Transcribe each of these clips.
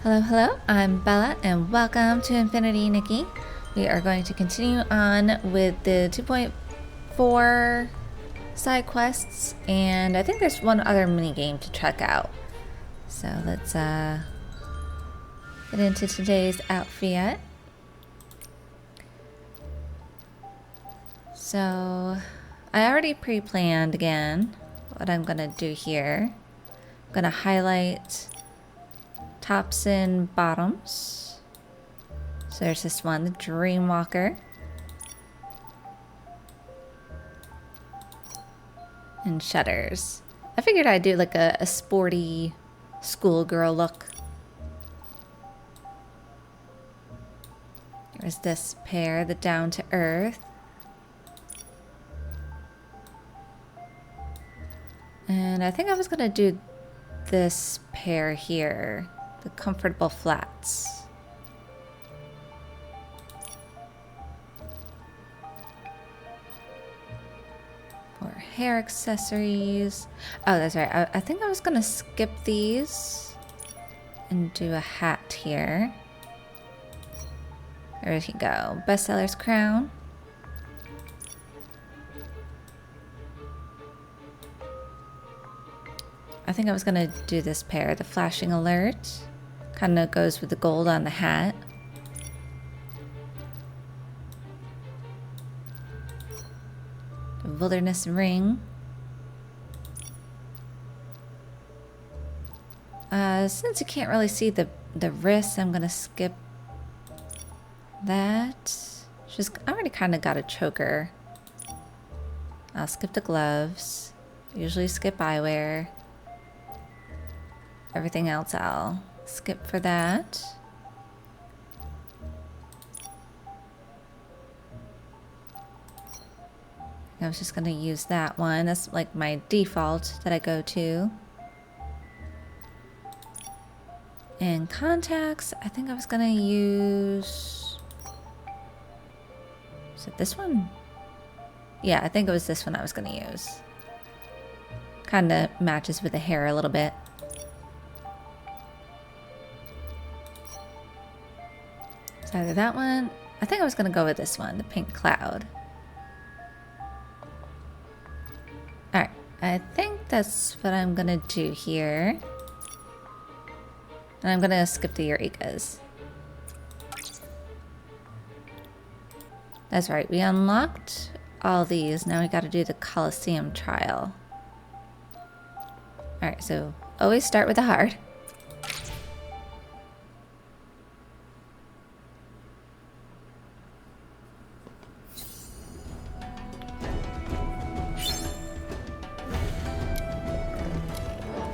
Hello, hello, I'm Bella and welcome to Infinity Nikki. We are going to continue on with the 2.4 side quests, and I think there's one other mini game to check out. So let's get into today's outfit. So I already pre-planned again what I'm gonna do here. I'm gonna highlight tops and bottoms. So there's this one, the Dreamwalker. And shutters. I figured I'd do like a sporty schoolgirl look. There's this pair, the Down to Earth. And I think I was gonna do this pair here, the Comfortable Flats. For hair accessories. Oh, that's right. I think I was gonna skip these and do a hat here. There you go. Bestseller's crown. I think I was gonna do this pair, the flashing alert. Kind of goes with the gold on the hat. The wilderness ring. Since you can't really see the wrists, I'm gonna skip that. I already kind of got a choker. I'll skip the gloves. Usually skip eyewear. Everything else I'll skip for that. I was just gonna use that one. That's like my default that I go to. And contacts, I think I was gonna use... Is it this one? Yeah, I think it was this one I was gonna use. Kinda matches with the hair a little bit. So either that one, I think I was gonna go with this one, the pink cloud. Alright, I think that's what I'm gonna do here. And I'm gonna skip the Eurekas. That's right, we unlocked all these. Now we gotta do the Colosseum trial. Alright, so always start with the hard.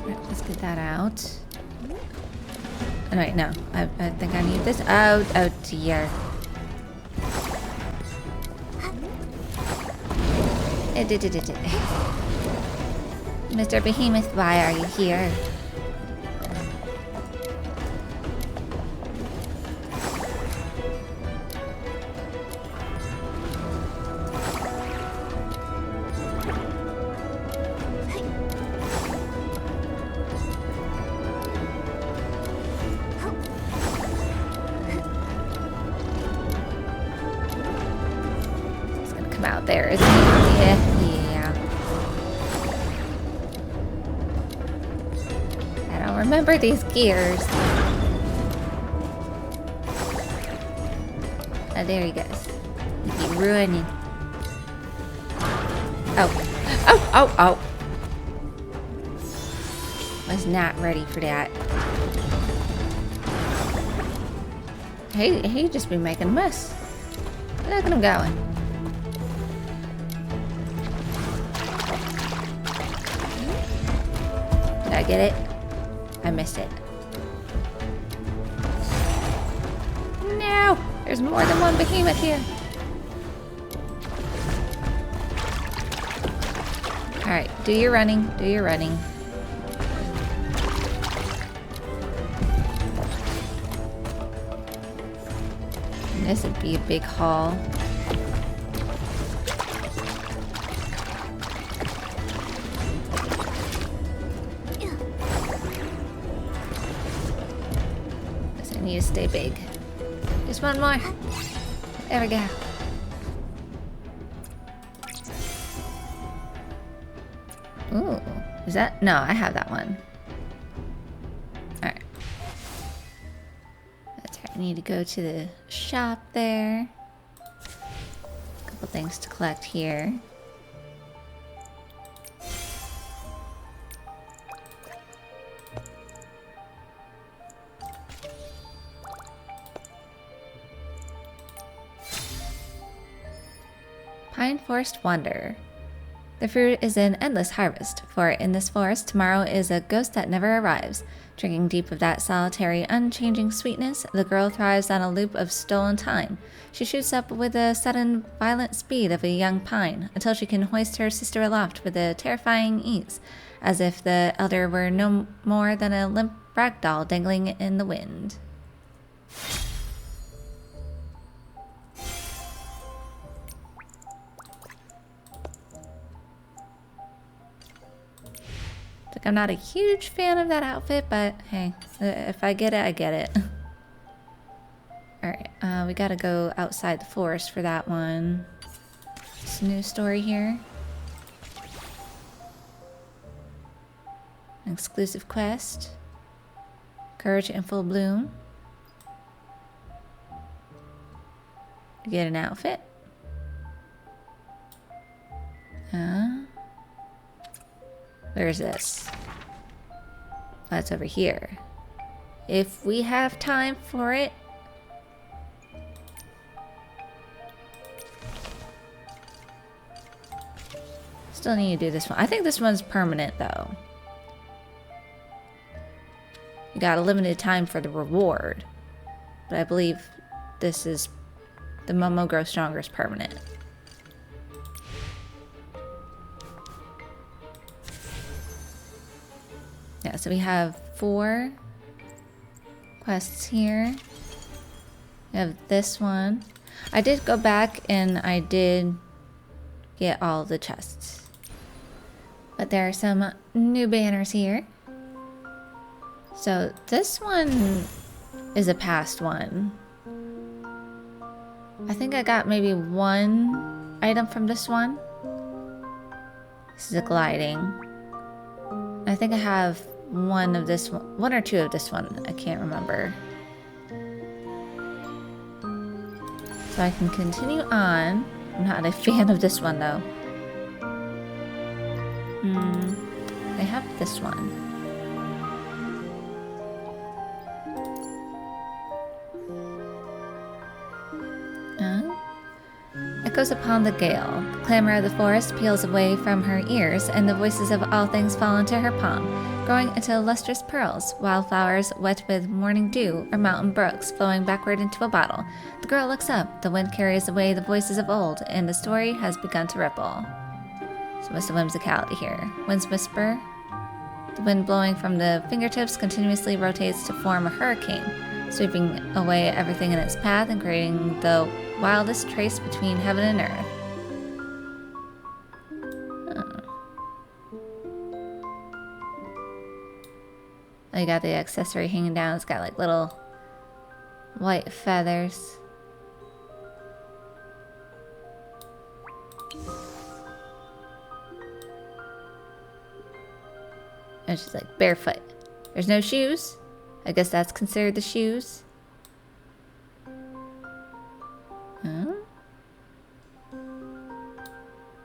Alright, let's get that out. Oh, wait, no. I think I need this. Oh dear. Mr. Behemoth, why are you here? He's gonna come out there, isn't he? Yeah. Remember these gears. Oh, there he goes. He's running. Oh. Was not ready for that. He just be making a mess. Look at him going. Did I get it? I missed it. No! There's more than one behemoth here. Alright, do your running. Do your running. This would be a big haul. You need to stay big. Just one more. There we go. Ooh, is that? No, I have that one. Alright. That's right. I need to go to the shop there. A couple things to collect here. Pine Forest Wonder. The fruit is an endless harvest, for in this forest tomorrow is a ghost that never arrives. Drinking deep of that solitary, unchanging sweetness, the girl thrives on a loop of stolen time. She shoots up with the sudden, violent speed of a young pine, until she can hoist her sister aloft with a terrifying ease, as if the elder were no more than a limp rag doll dangling in the wind. I'm not a huge fan of that outfit, but hey, if I get it, I get it. Alright, we gotta go outside the forest for that one. It's a new story here. An exclusive quest. Courage in full bloom. Get an outfit. Where's this? That's over here. If we have time for it. Still need to do this one. I think this one's permanent though. You got a limited time for the reward. But I believe this is the Momo Grow Stronger is permanent. Yeah, so we have 4 quests here. We have this one. I did go back and I did get all the chests. But there are some new banners here. So this one is a past one. I think I got maybe 1 item from this one. This is a gliding. I think I have 1 of this one, 1 or 2 of this one. I can't remember. So I can continue on. I'm not a fan of this one though. I have this one. Echoes upon the gale. The clamor of the forest peals away from her ears, and the voices of all things fall into her palm, growing into lustrous pearls, wildflowers wet with morning dew, or mountain brooks flowing backward into a bottle. The girl looks up, the wind carries away the voices of old, and the story has begun to ripple. So what's the whimsicality here? Wind's whisper. The wind blowing from the fingertips continuously rotates to form a hurricane, sweeping away everything in its path and creating the wildest trace between heaven and earth. Oh, you got the accessory hanging down. It's got like little white feathers. And she's like barefoot. There's no shoes. I guess that's considered the shoes. Huh?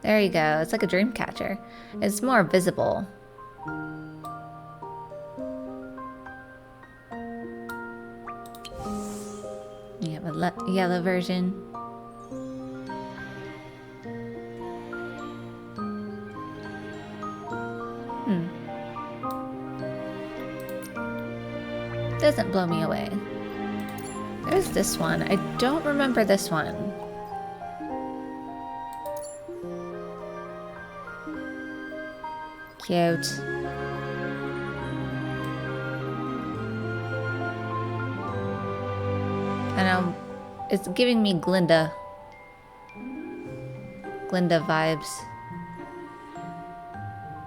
There you go. It's like a dream catcher. It's more visible. You have a yellow version. Doesn't blow me away. There's this one. I don't remember this one. Cute. I know it's giving me Glinda vibes.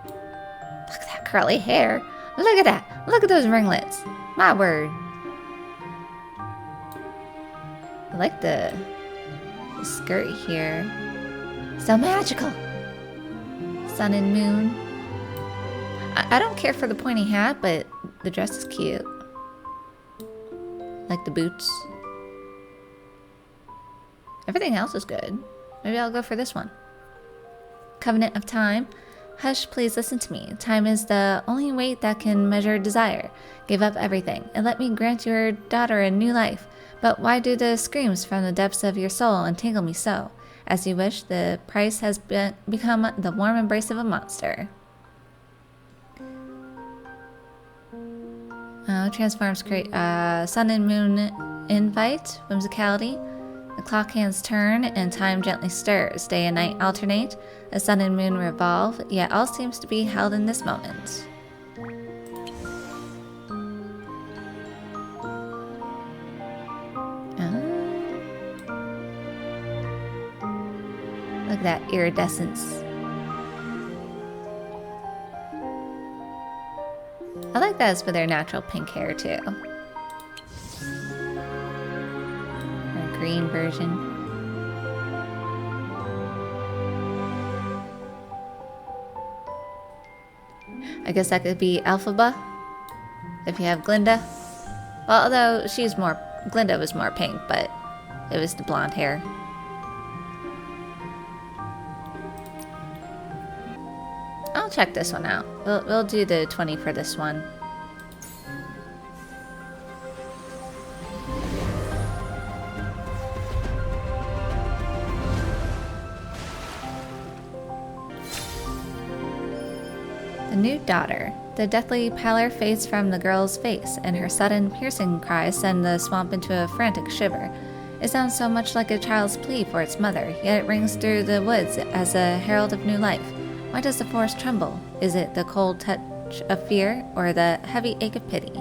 Look at that curly hair. Look at that. Look at those ringlets. My word. I like the skirt here. So magical. Sun and moon. I don't care for the pointy hat, but the dress is cute. Like the boots. Everything else is good. Maybe I'll go for this one. Covenant of time. Hush, please listen to me. Time is the only weight that can measure desire. Give up everything, and let me grant your daughter a new life. But why do the screams from the depths of your soul entangle me so? As you wish, the price has become the warm embrace of a monster. Transforms create sun and moon invite, whimsicality. The clock hands turn and time gently stirs. Day and night alternate. The sun and moon revolve, yet all seems to be held in this moment. Look at that iridescence. I like that it's for their natural pink hair too. A green version. I guess that could be Elphaba if you have Glinda. Well, although Glinda was more pink, but it was the blonde hair. I'll check this one out. We'll do the 20 for this one. The new daughter. The deathly pallor fades from the girl's face, and her sudden, piercing cries send the swamp into a frantic shiver. It sounds so much like a child's plea for its mother, yet it rings through the woods as a herald of new life. Why does the forest tremble? Is it the cold touch of fear, or the heavy ache of pity?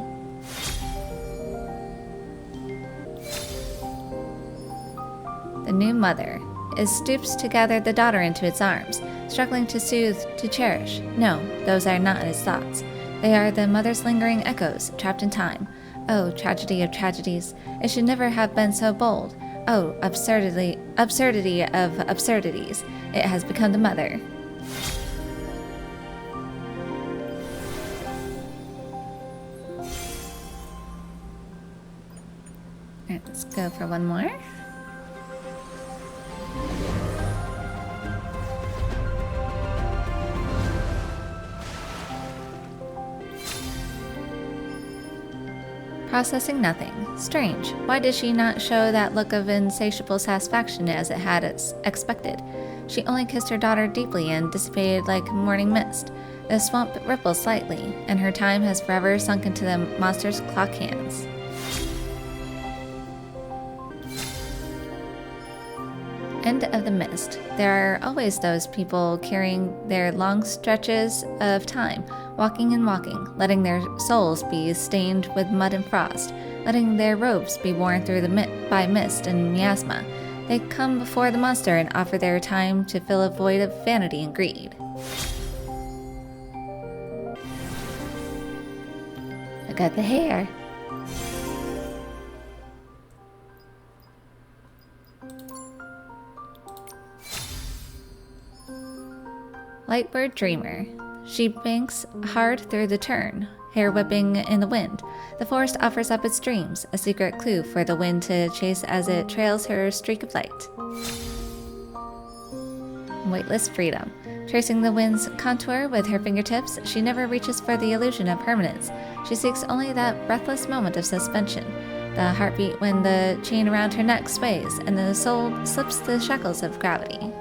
The new mother. It stoops to gather the daughter into its arms, struggling to soothe, to cherish. No, those are not its thoughts. They are the mother's lingering echoes, trapped in time. Oh, tragedy of tragedies. It should never have been so bold. Oh, absurdity of absurdities. It has become the mother. Alright, let's go for one more. Processing nothing. Strange. Why did she not show that look of insatiable satisfaction as it had expected? She only kissed her daughter deeply and dissipated like morning mist. The swamp ripples slightly, and her time has forever sunk into the monster's clock hands. End of the mist. There are always those people carrying their long stretches of time, walking and walking, letting their souls be stained with mud and frost, letting their robes be worn through by mist and miasma. They come before the monster and offer their time to fill a void of vanity and greed. I got the hair. Lightbird Dreamer. She banks hard through the turn, hair whipping in the wind. The forest offers up its dreams, a secret clue for the wind to chase as it trails her streak of light. Weightless Freedom. Tracing the wind's contour with her fingertips, she never reaches for the illusion of permanence. She seeks only that breathless moment of suspension, the heartbeat when the chain around her neck sways and the soul slips the shackles of gravity.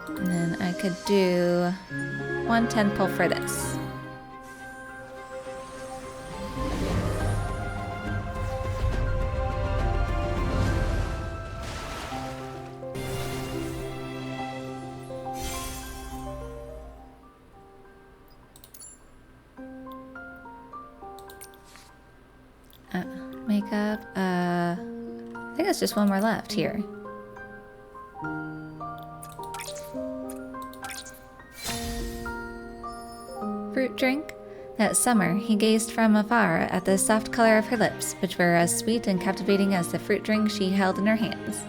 And then I could do 110 pull for this. Makeup, I think it's just one more left here. Fruit drink. That summer, he gazed from afar at the soft color of her lips, which were as sweet and captivating as the fruit drink she held in her hands.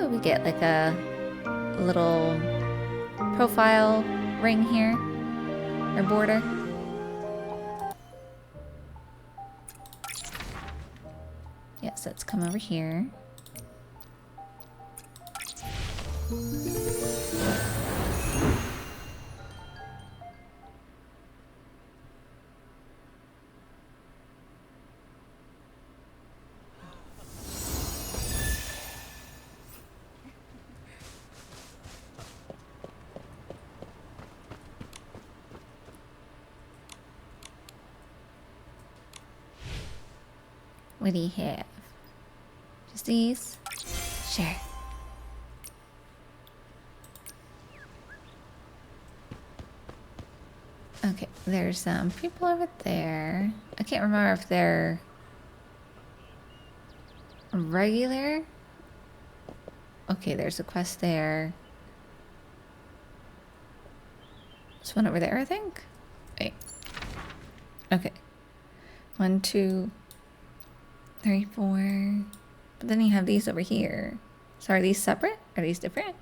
Oh, we get like a little profile ring here, or border. Yes, let's come over here. What do you have? Just these? Sure. Okay, there's some people over there. I can't remember if they're regular. Okay, there's a quest there. There's one over there, I think. Wait. Okay. 1, 2, 3, 4. But then you have these over here. So are these separate? Are these different?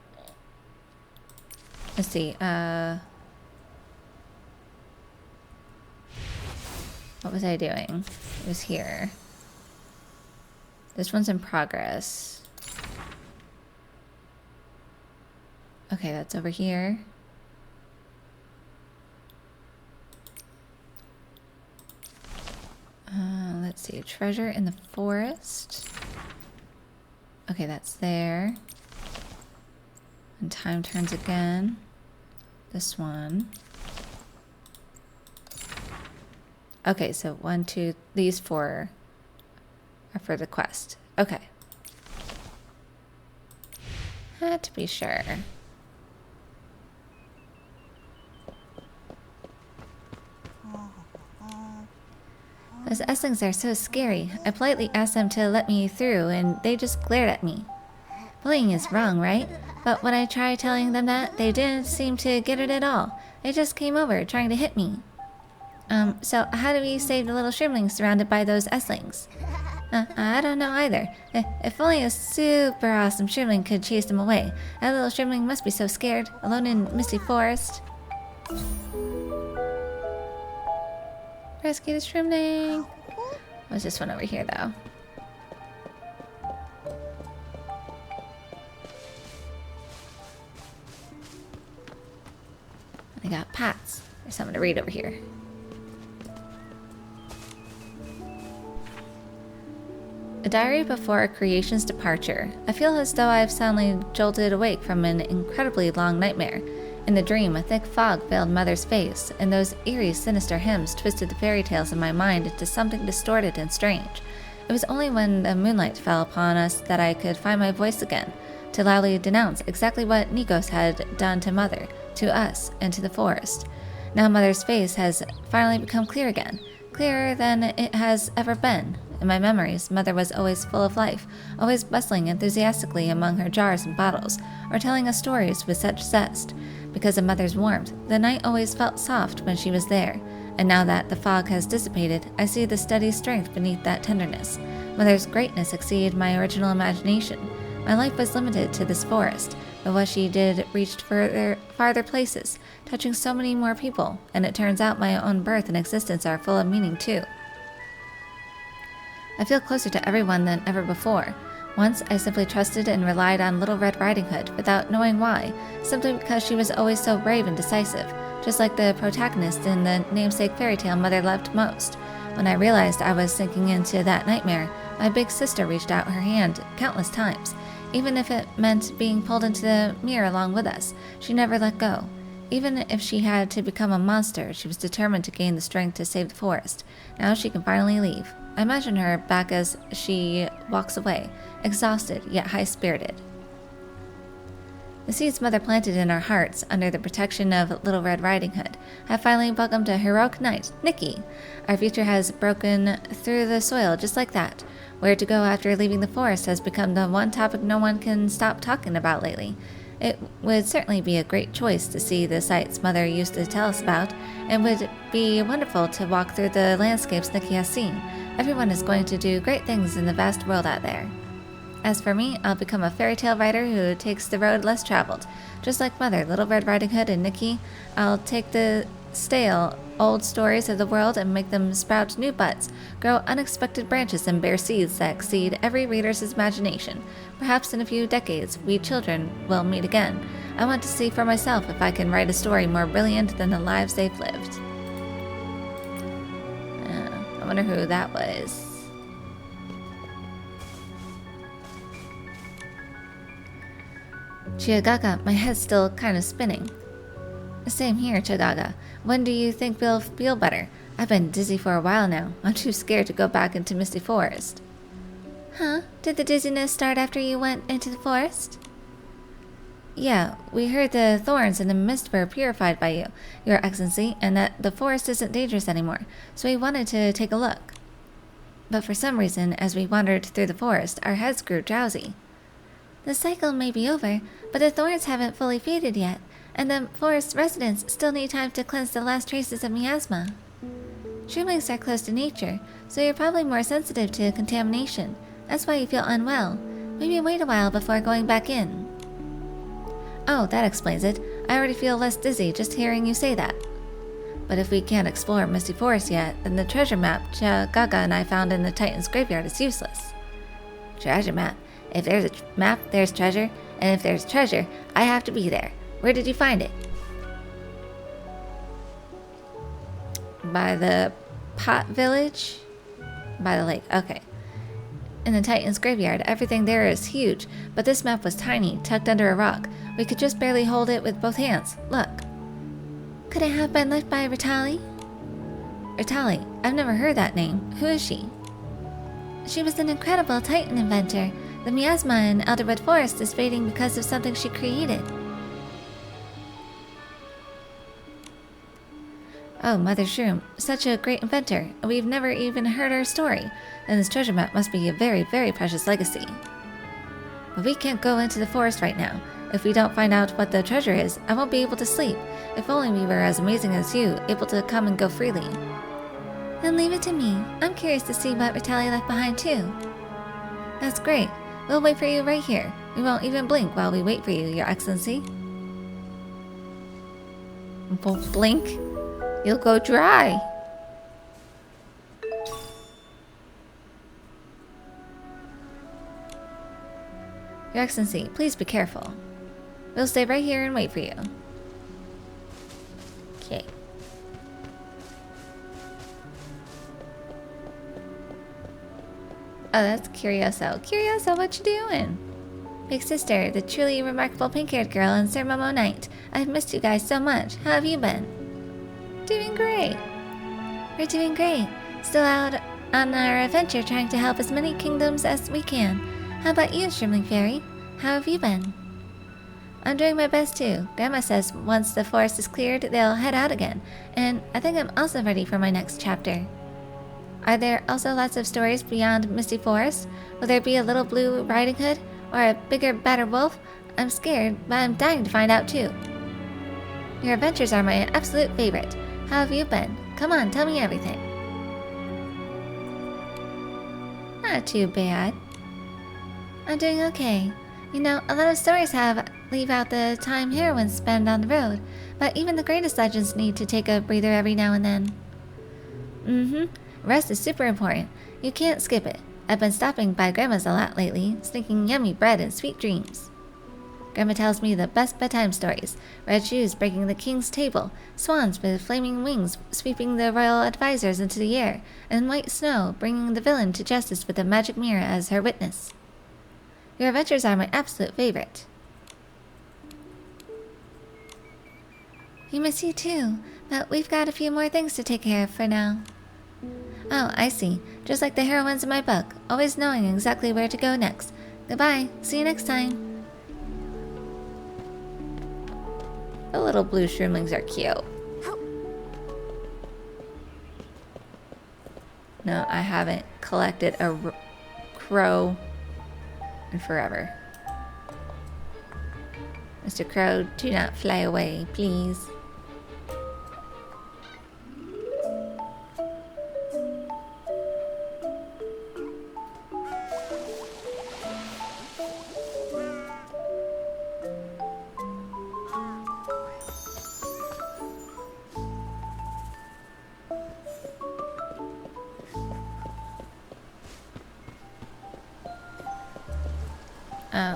Let's see. What was I doing? It was here. This one's in progress. Okay, that's over here. Let's see. Treasure in the forest. Okay, that's there. And time turns again. This one. Okay, so 1, 2, these 4 are for the quest. Okay. Had to be sure. Those Esslings are so scary. I politely asked them to let me through, and they just glared at me. Bullying is wrong, right? But when I tried telling them that, they didn't seem to get it at all. They just came over, trying to hit me. So how do we save the little shrimlings surrounded by those Esslings? I don't know either. If only a super awesome shrimling could chase them away. That little shrimling must be so scared, alone in misty forest. Rescue the shrimling. What's this one over here, though? I got pots. There's something to read over here. A diary before creation's departure. I feel as though I've suddenly jolted awake from an incredibly long nightmare. In the dream, a thick fog veiled Mother's face, and those eerie, sinister hymns twisted the fairy tales in my mind into something distorted and strange. It was only when the moonlight fell upon us that I could find my voice again, to loudly denounce exactly what Nikos had done to Mother, to us, and to the forest. Now Mother's face has finally become clear again, clearer than it has ever been. In my memories, Mother was always full of life, always bustling enthusiastically among her jars and bottles, or telling us stories with such zest. Because of Mother's warmth, the night always felt soft when she was there, and now that the fog has dissipated, I see the steady strength beneath that tenderness. Mother's greatness exceeded my original imagination. My life was limited to this forest, but what she did reached farther places, touching so many more people, and it turns out my own birth and existence are full of meaning too. I feel closer to everyone than ever before. Once, I simply trusted and relied on Little Red Riding Hood without knowing why, simply because she was always so brave and decisive, just like the protagonist in the namesake fairy tale Mother loved most. When I realized I was sinking into that nightmare, my big sister reached out her hand countless times. Even if it meant being pulled into the mirror along with us, she never let go. Even if she had to become a monster, she was determined to gain the strength to save the forest. Now she can finally leave. I imagine her back as she walks away, exhausted yet high-spirited. The seeds Mother planted in our hearts under the protection of Little Red Riding Hood have finally welcomed a heroic knight, Nikki. Our future has broken through the soil just like that. Where to go after leaving the forest has become the one topic no one can stop talking about lately. It would certainly be a great choice to see the sights Mother used to tell us about, and would be wonderful to walk through the landscapes Nikki has seen. Everyone is going to do great things in the vast world out there. As for me, I'll become a fairy tale writer who takes the road less traveled. Just like Mother, Little Red Riding Hood, and Nikki, I'll take the stale, old stories of the world and make them sprout new buds, grow unexpected branches, and bear seeds that exceed every reader's imagination. Perhaps in a few decades, we children will meet again. I want to see for myself if I can write a story more brilliant than the lives they've lived. I wonder who that was. Chiagaga, my head's still kind of spinning. Same here, Chiagaga. When do you think we'll feel better? I've been dizzy for a while now. I'm too scared to go back into Misty Forest. Huh? Did the dizziness start after you went into the forest? Yeah, we heard the thorns and the mist were purified by you, Your Excellency, and that the forest isn't dangerous anymore, so we wanted to take a look. But for some reason, as we wandered through the forest, our heads grew drowsy. The cycle may be over, but the thorns haven't fully faded yet, and the forest residents still need time to cleanse the last traces of miasma. Shroomlings are close to nature, so you're probably more sensitive to contamination. That's why you feel unwell. Maybe wait a while before going back in. Oh, that explains it. I already feel less dizzy just hearing you say that. But if we can't explore Misty Forest yet, then the treasure map Gaga and I found in the Titan's graveyard is useless. Treasure map? If there's a map, there's treasure, and if there's treasure, I have to be there. Where did you find it? By the Pot Village? By the lake, okay. In the Titan's graveyard, everything there is huge, but this map was tiny, tucked under a rock. We could just barely hold it with both hands. Look. Could it have been left by Ritali? Ritali? I've never heard that name. Who is she? She was an incredible Titan inventor. The miasma in Elderwood Forest is fading because of something she created. Oh, Mother Shroom, such a great inventor. We've never even heard her story. And this treasure map must be a very, very precious legacy. But we can't go into the forest right now. If we don't find out what the treasure is, I won't be able to sleep. If only we were as amazing as you, able to come and go freely. Then leave it to me. I'm curious to see what Ritali left behind too. That's great. We'll wait for you right here. We won't even blink while we wait for you, Your Excellency. Won't blink? You'll go dry. Your Excellency, please be careful. We'll stay right here and wait for you. Okay. Oh, that's Curioso. Curioso, what you doing? Big sister, the truly remarkable pink-haired girl, and Sir Momo Knight. I've missed you guys so much. How have you been? Doing great. We're doing great. Still out on our adventure trying to help as many kingdoms as we can. How about you, Shrimpling Fairy? How have you been? I'm doing my best too. Grandma says once the forest is cleared, they'll head out again. And I think I'm also ready for my next chapter. Are there also lots of stories beyond Misty Forest? Will there be a little blue Riding Hood? Or a bigger, badder wolf? I'm scared, but I'm dying to find out too. Your adventures are my absolute favorite. How have you been? Come on, tell me everything. Not too bad. I'm doing okay. You know, a lot of stories leave out the time heroines spend on the road, but even the greatest legends need to take a breather every now and then. Rest is super important. You can't skip it. I've been stopping by Grandma's a lot lately, sneaking yummy bread and sweet dreams. Grandma tells me the best bedtime stories. Red shoes breaking the king's table, swans with flaming wings sweeping the royal advisors into the air, and white snow bringing the villain to justice with a magic mirror as her witness. Your adventures are my absolute favorite. We miss you too, but we've got a few more things to take care of for now. Oh, I see. Just like the heroines in my book, always knowing exactly where to go next. Goodbye. See you next time. The little blue shroomlings are cute. No, I haven't collected a crow in forever. Mr. Mr. Crow, do not fly away, please.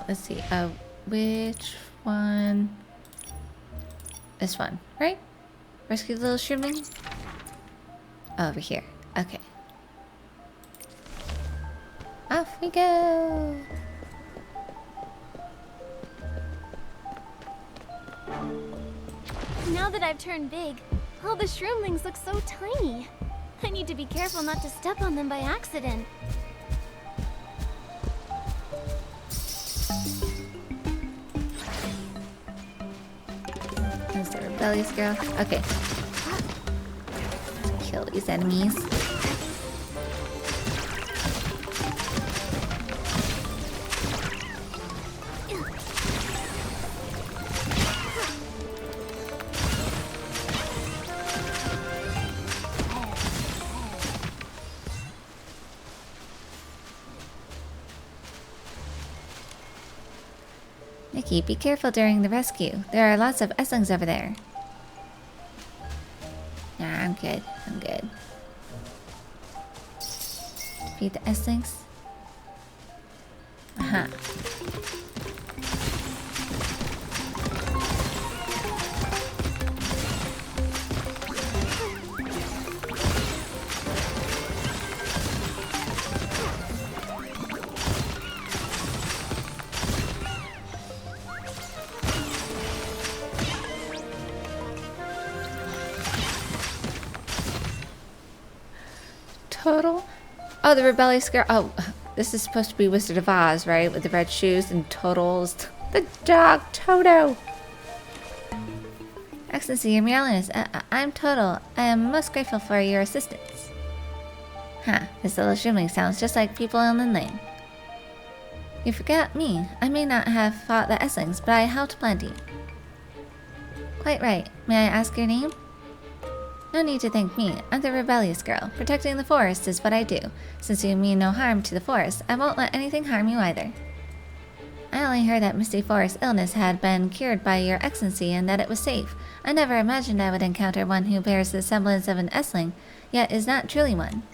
Let's see. Which one? This one, right? Rescue the little shroomling? Over here. Okay. Off we go! Now that I've turned big, all the shroomlings look so tiny. I need to be careful not to step on them by accident. There's the rebellious girl. Okay. Let's kill these enemies. Nikki, be careful during the rescue. There are lots of Esslings over there. Nah, I'm good. I'm good. Defeat the Esslings. Uh-huh. Total? Oh, the rebellious girl. Oh, this is supposed to be Wizard of Oz, right? With the red shoes and Total's the dog, Toto. Excellency, your Meowliness, I'm Total. I am most grateful for your assistance. Huh, this little shroomling sounds just like people in Lin. You forgot me. I may not have fought the Esslings, but I helped plenty. Quite right. May I ask your name? No need to thank me. I'm the rebellious girl. Protecting the forest is what I do. Since you mean no harm to the forest, I won't let anything harm you either. I only heard that Misty Forest's illness had been cured by your excellency and that it was safe. I never imagined I would encounter one who bears the semblance of an Essling, yet is not truly one.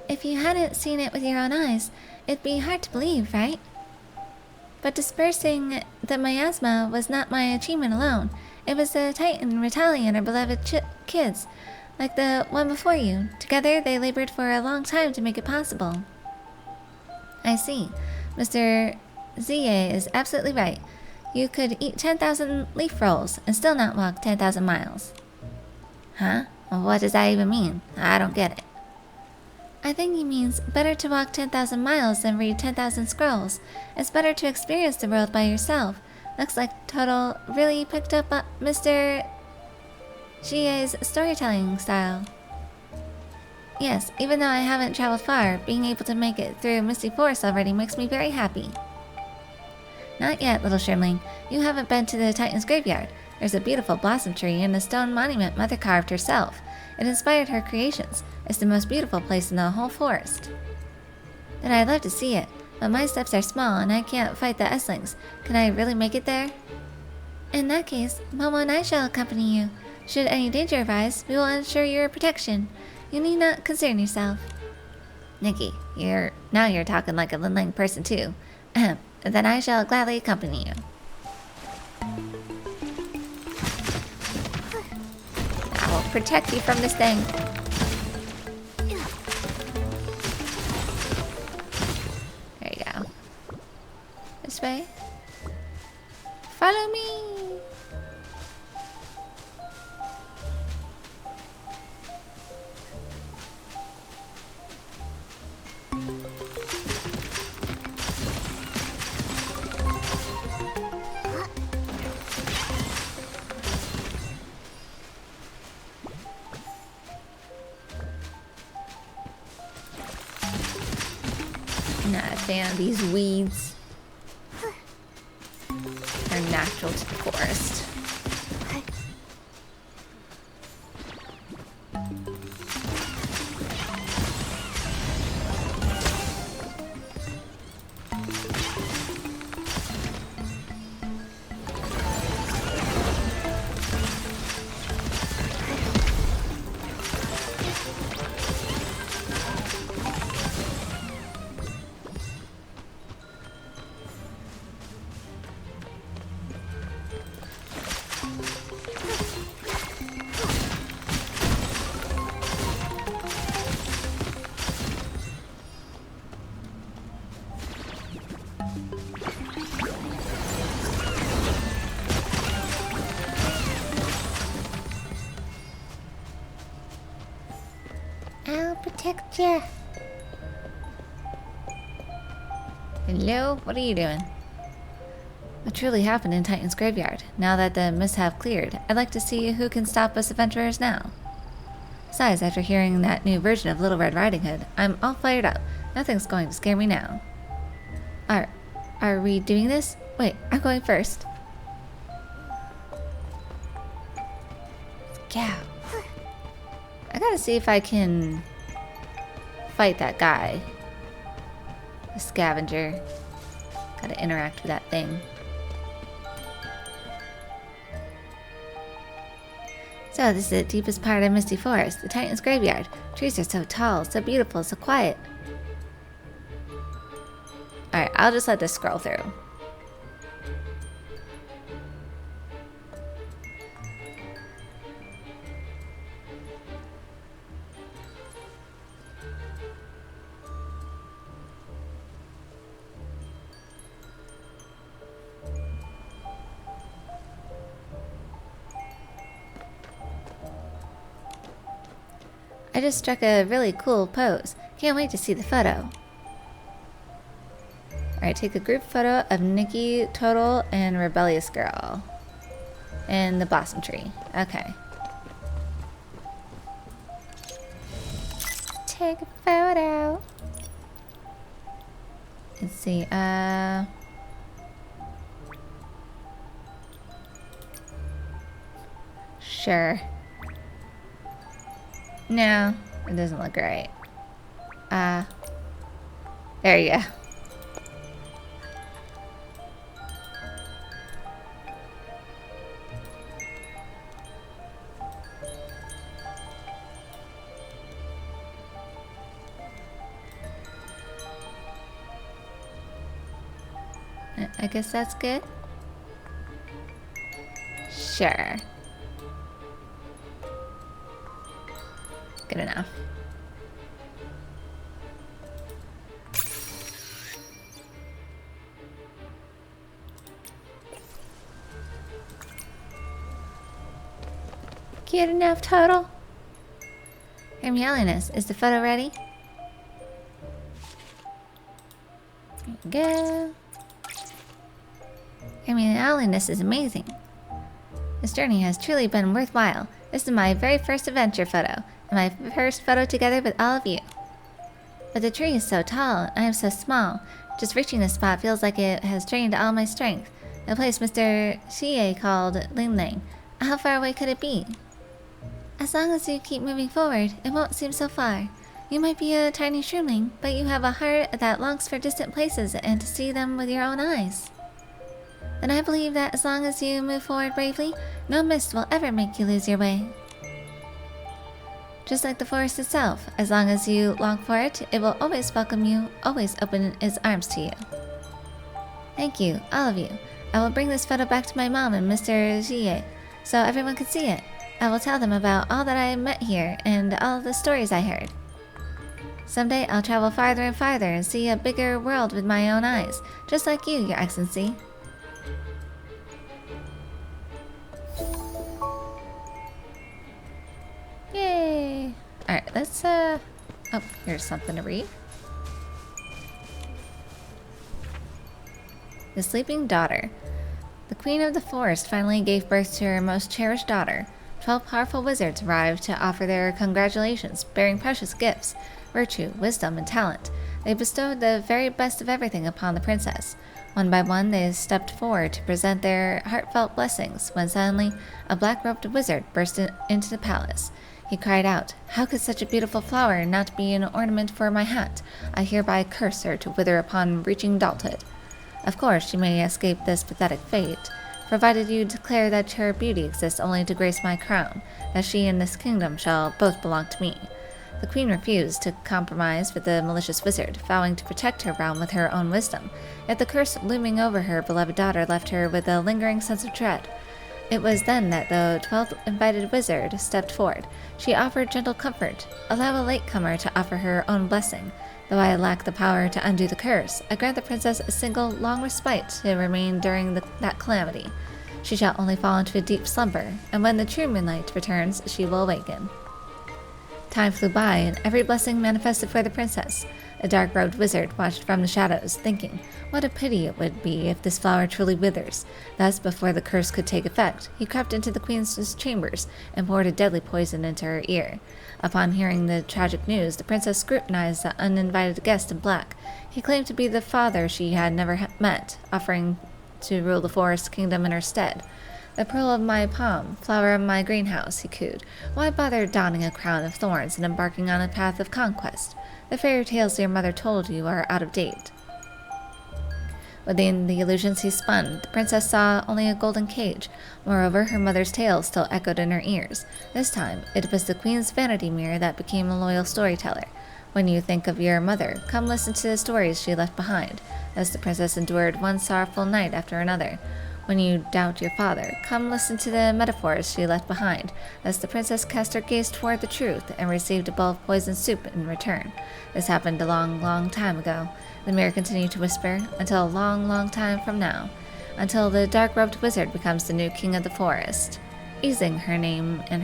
If you hadn't seen it with your own eyes, it'd be hard to believe, right? But dispersing the miasma was not my achievement alone. It was the Titan Ritali and her beloved kids, like the one before you. Together, they labored for a long time to make it possible. I see. Mr. Zie is absolutely right. You could eat 10,000 leaf rolls and still not walk 10,000 miles. Huh? What does that even mean? I don't get it. I think he means better to walk 10,000 miles than read 10,000 scrolls. It's better to experience the world by yourself. Looks like Total really picked up Mr. Jie's storytelling style. Yes, even though I haven't traveled far, being able to make it through Misty Forest already makes me very happy. Not yet, little shroomling. You haven't been to the Titan's graveyard. There's a beautiful blossom tree and a stone monument Mother carved herself. It inspired her creations. It's the most beautiful place in the whole forest. Then I'd love to see it. But my steps are small and I can't fight the Esslings. Can I really make it there? In that case, Momo and I shall accompany you. Should any danger arise, we will ensure your protection. You need not concern yourself. Nikki, you're talking like a Lin person too. Then I shall gladly accompany you. I will protect you from this thing. This way. Follow me! Not a fan of these weeds. They're natural to the forest. I'll protect you. Hello? What are you doing? What truly happened in Titan's graveyard? Now that the mishap cleared, I'd like to see who can stop us adventurers now. Besides, after hearing that new version of Little Red Riding Hood, I'm all fired up. Nothing's going to scare me now. Are we doing this? Wait, I'm going first. Yeah. I gotta see if I can fight that guy. The scavenger. Gotta interact with that thing. So this is the deepest part of Misty Forest, the Titan's graveyard. Trees are so tall, so beautiful, so quiet. Alright, I'll just let this scroll through. I just struck a really cool pose. Can't wait to see the photo. Alright, take a group photo of Nikki, Total, and Rebellious Girl. And the blossom tree. Okay. Take a photo. Let's see, sure. No, it doesn't look right. There you go. I guess that's good. Sure. Good enough. Cute enough, Total? Hermiolinus, is the photo ready? There you go. Hermiolinus is amazing. This journey has truly been worthwhile. This is my very first adventure photo, and my first photo together with all of you. But the tree is so tall, and I am so small. Just reaching this spot feels like it has drained all my strength. The place Mr. Xie called Ling Ling. How far away could it be? As long as you keep moving forward, it won't seem so far. You might be a tiny shroomling, but you have a heart that longs for distant places and to see them with your own eyes. Then I believe that as long as you move forward bravely, no mist will ever make you lose your way. Just like the forest itself, as long as you long for it, it will always welcome you, always open its arms to you. Thank you, all of you. I will bring this photo back to my mom and Mr. Xie, so everyone can see it. I will tell them about all that I met here and all the stories I heard. Someday I'll travel farther and farther and see a bigger world with my own eyes, just like you, Your Excellency. Yay! Alright, let's, oh, here's something to read. The Sleeping Daughter. The Queen of the Forest finally gave birth to her most cherished daughter. 12 powerful wizards arrived to offer their congratulations, bearing precious gifts, virtue, wisdom, and talent. They bestowed the very best of everything upon the princess. One by one, they stepped forward to present their heartfelt blessings when suddenly a black-robed wizard burst into the palace. He cried out, "How could such a beautiful flower not be an ornament for my hat? I hereby curse her to wither upon reaching adulthood. Of course, she may escape this pathetic fate, provided you declare that her beauty exists only to grace my crown, that she and this kingdom shall both belong to me." The queen refused to compromise with the malicious wizard, vowing to protect her realm with her own wisdom. Yet the curse looming over her beloved daughter left her with a lingering sense of dread. It was then that the 12th invited wizard stepped forward. She offered gentle comfort. "Allow a latecomer to offer her own blessing. Though I lack the power to undo the curse, I grant the princess a single long respite to remain during that calamity. She shall only fall into a deep slumber, and when the true moonlight returns, she will awaken." Time flew by, and every blessing manifested for the princess. A dark-robed wizard watched from the shadows, thinking, "What a pity it would be if this flower truly withers." Thus, before the curse could take effect, he crept into the queen's chambers and poured a deadly poison into her ear. Upon hearing the tragic news, the princess scrutinized the uninvited guest in black. He claimed to be the father she had never met, offering to rule the forest kingdom in her stead. "The pearl of my palm, flower of my greenhouse," he cooed. "Why bother donning a crown of thorns and embarking on a path of conquest? The fairy tales your mother told you are out of date." Within the illusions he spun, the princess saw only a golden cage. Moreover, her mother's tales still echoed in her ears. This time, it was the queen's vanity mirror that became a loyal storyteller. "When you think of your mother, come listen to the stories she left behind." Thus the princess endured one sorrowful night after another. "When you doubt your father, come listen to the metaphors she left behind." Thus the princess cast her gaze toward the truth and received a bowl of poisoned soup in return. This happened a long, long time ago. The mirror continued to whisper, "Until a long, long time from now. Until the dark-robed wizard becomes the new king of the forest, erasing her name and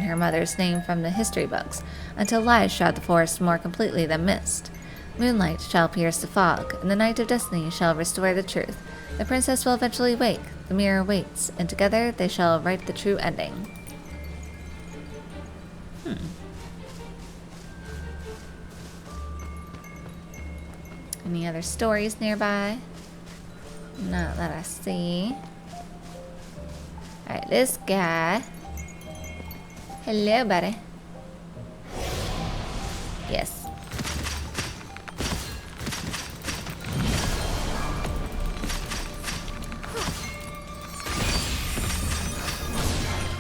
her mother's name from the history books, until lies shroud the forest more completely than mist. Moonlight shall pierce the fog, and the night of destiny shall restore the truth. The princess will eventually wake, the mirror waits, and together they shall write the true ending." Any other stories nearby? Not that I see. Alright, this guy. Hello, buddy. Yes.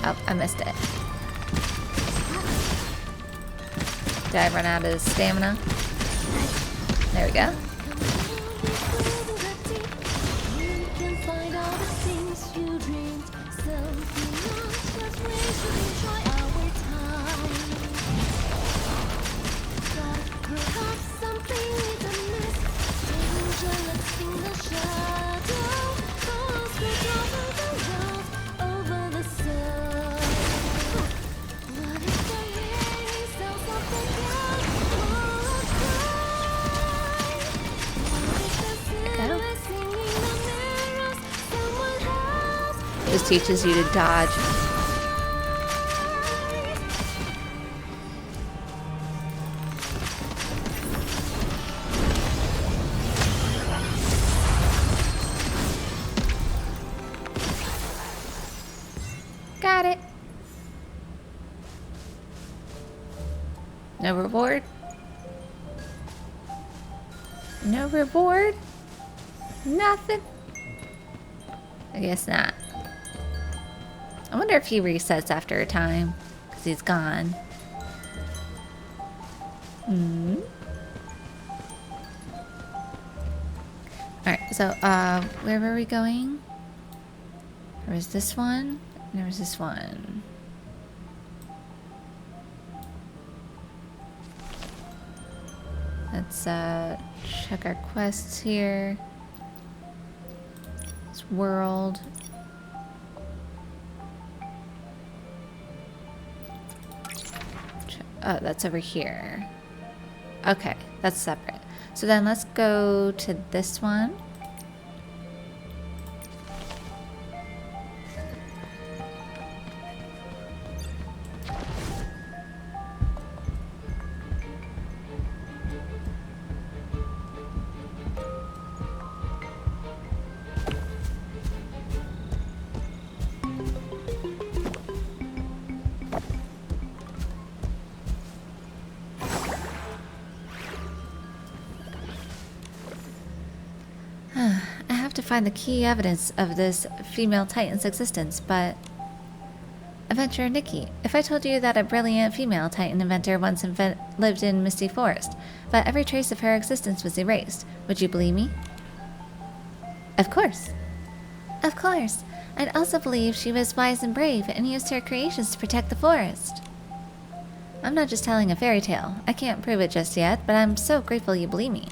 Oh, I missed it. Did I run out of stamina? There we go. Just teaches you to dodge. Got it. No reward? No reward? Nothing? I guess not. I wonder if he resets after a time, because he's gone. Alright, so, where were we going? There was this one, and there was this one. Let's, check our quests here. This world. Oh, that's over here. Okay, that's separate. So then let's go to this one. find the key evidence of this female Titan's existence, but... Adventurer Nikki, if I told you that a brilliant female Titan inventor once lived in Misty Forest, but every trace of her existence was erased, would you believe me? Of course. Of course. I'd also believe she was wise and brave and used her creations to protect the forest. I'm not just telling a fairy tale. I can't prove it just yet, but I'm so grateful you believe me.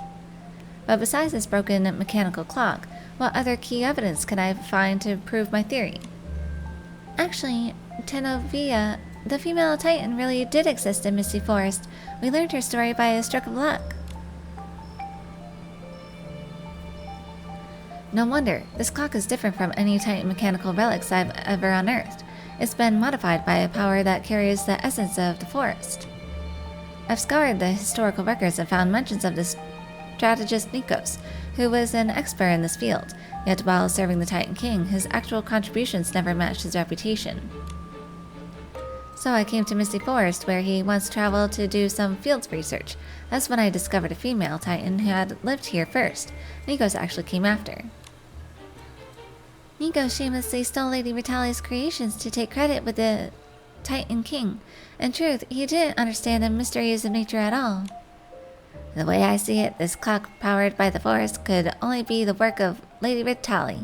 But besides this broken mechanical clock, what other key evidence can I find to prove my theory? Actually, Tenovia, the female Titan, really did exist in Misty Forest. We learned her story by a stroke of luck. No wonder. This clock is different from any Titan mechanical relics I've ever unearthed. It's been modified by a power that carries the essence of the forest. I've scoured the historical records and found mentions of this strategist Nikos, who was an expert in this field, yet while serving the Titan King, his actual contributions never matched his reputation. So I came to Misty Forest, where he once traveled to do some field research. That's when I discovered a female Titan who had lived here first. Nikos actually came after. Nikos shamelessly stole Lady Vitali's creations to take credit with the Titan King. In truth, he didn't understand the mysteries of nature at all. The way I see it, this clock powered by the forest could only be the work of Lady Vitali.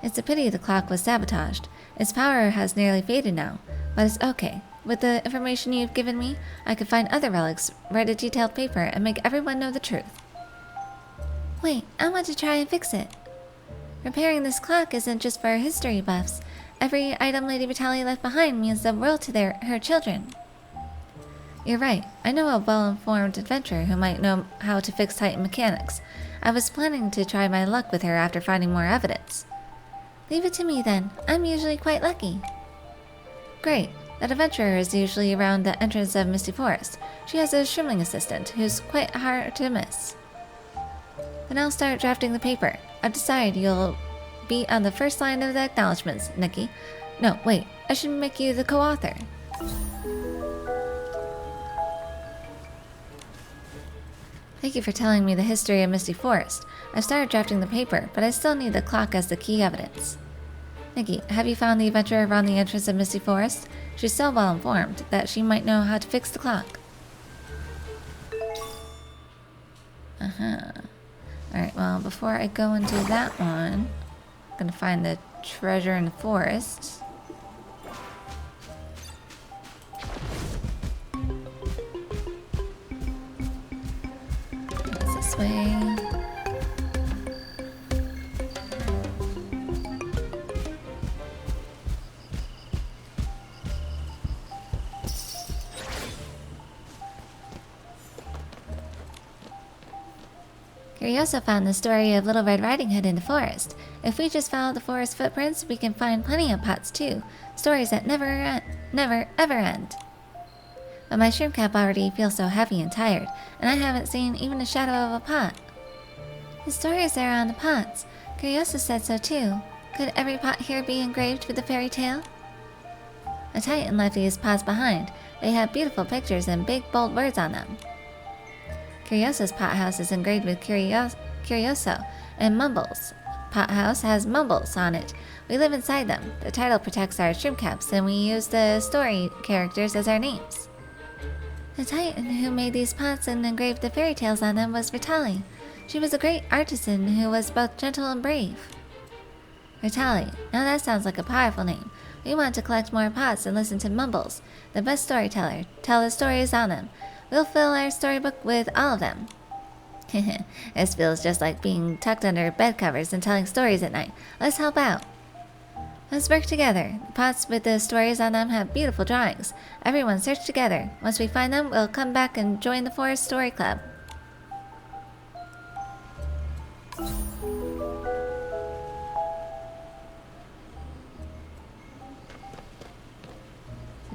It's a pity the clock was sabotaged. Its power has nearly faded now, but it's okay. With the information you've given me, I could find other relics, write a detailed paper, and make everyone know the truth. Wait, I want to try and fix it. Repairing this clock isn't just for history buffs. Every item Lady Vitali left behind means the world to her children. You're right. I know a well-informed adventurer who might know how to fix Titan mechanics. I was planning to try my luck with her after finding more evidence. Leave it to me then. I'm usually quite lucky. Great. That adventurer is usually around the entrance of Misty Forest. She has a shrimpling assistant who's quite hard to miss. Then I'll start drafting the paper. I've decided you'll be on the first line of the acknowledgements, Nikki. No, wait. I should make you the co-author. Thank you for telling me the history of Misty Forest. I've started drafting the paper, but I still need the clock as the key evidence. Nikki, have you found the adventurer around the entrance of Misty Forest? She's so well informed that she might know how to fix the clock. Alright, well, before I go into that one, I'm gonna find the treasure in the forest. It's this way. Curioso found the story of Little Red Riding Hood in the forest. If we just follow the forest footprints, we can find plenty of pots too. Stories that never ever end. But my shrimp cap already feels so heavy and tired, and I haven't seen even a shadow of a pot. The stories are on the pots. Curioso said so too. Could every pot here be engraved with a fairy tale? A Titan left these pots behind. They have beautiful pictures and big bold words on them. Curioso's pothouse is engraved with Curioso and Mumbles. Pothouse has Mumbles on it. We live inside them. The title protects our shrimp caps, and we use the story characters as our names. The Titan who made these pots and engraved the fairy tales on them was Vitali. She was a great artisan who was both gentle and brave. Vitali. Now that sounds like a powerful name. We want to collect more pots and listen to Mumbles, the best storyteller. Tell the stories on them. We'll fill our storybook with all of them. This feels just like being tucked under bed covers and telling stories at night. Let's help out. Let's work together. The pots with the stories on them have beautiful drawings. Everyone search together. Once we find them, we'll come back and join the Forest Story Club.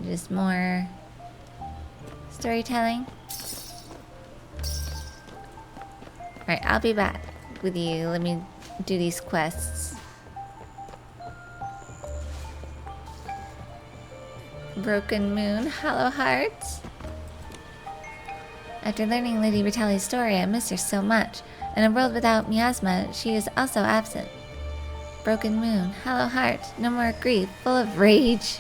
Just more storytelling. Alright, I'll be back with you. Let me do these quests. Broken Moon, Hollow Hearts. After learning Lady Vitali's story, I miss her so much. In a world without miasma, she is also absent. Broken moon, hollow heart, no more grief, full of rage.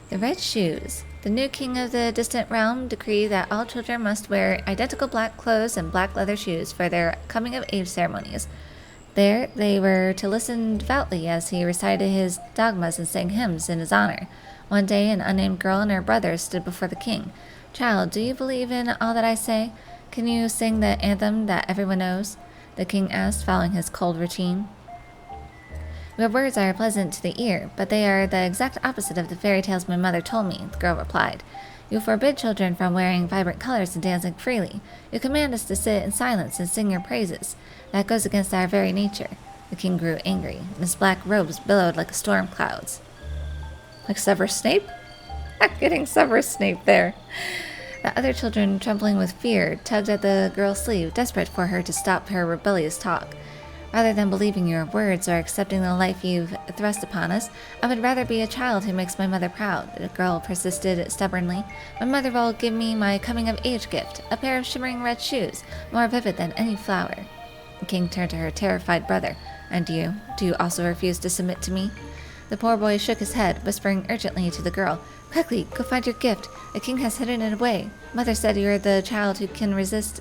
The Red Shoes. The new king of the distant realm decreed that all children must wear identical black clothes and black leather shoes for their coming-of-age ceremonies. There, they were to listen devoutly as he recited his dogmas and sang hymns in his honor. One day, an unnamed girl and her brother stood before the king. "Child, do you believe in all that I say? Can you sing the anthem that everyone knows?" the king asked, following his cold routine. "Your words are pleasant to the ear, but they are the exact opposite of the fairy tales my mother told me," the girl replied. "You forbid children from wearing vibrant colors and dancing freely. You command us to sit in silence and sing your praises. That goes against our very nature." The king grew angry, and his black robes billowed like storm clouds. Like Severus Snape? Not getting Severus Snape there. The other children, trembling with fear, tugged at the girl's sleeve, desperate for her to stop her rebellious talk. "Rather than believing your words or accepting the life you've thrust upon us, I would rather be a child who makes my mother proud," the girl persisted stubbornly. "My mother will give me my coming-of-age gift, a pair of shimmering red shoes, more vivid than any flower." The king turned to her terrified brother. "And you? Do you also refuse to submit to me?" The poor boy shook his head, whispering urgently to the girl, "Quickly, go find your gift. The king has hidden it away. Mother said you are the child who can resist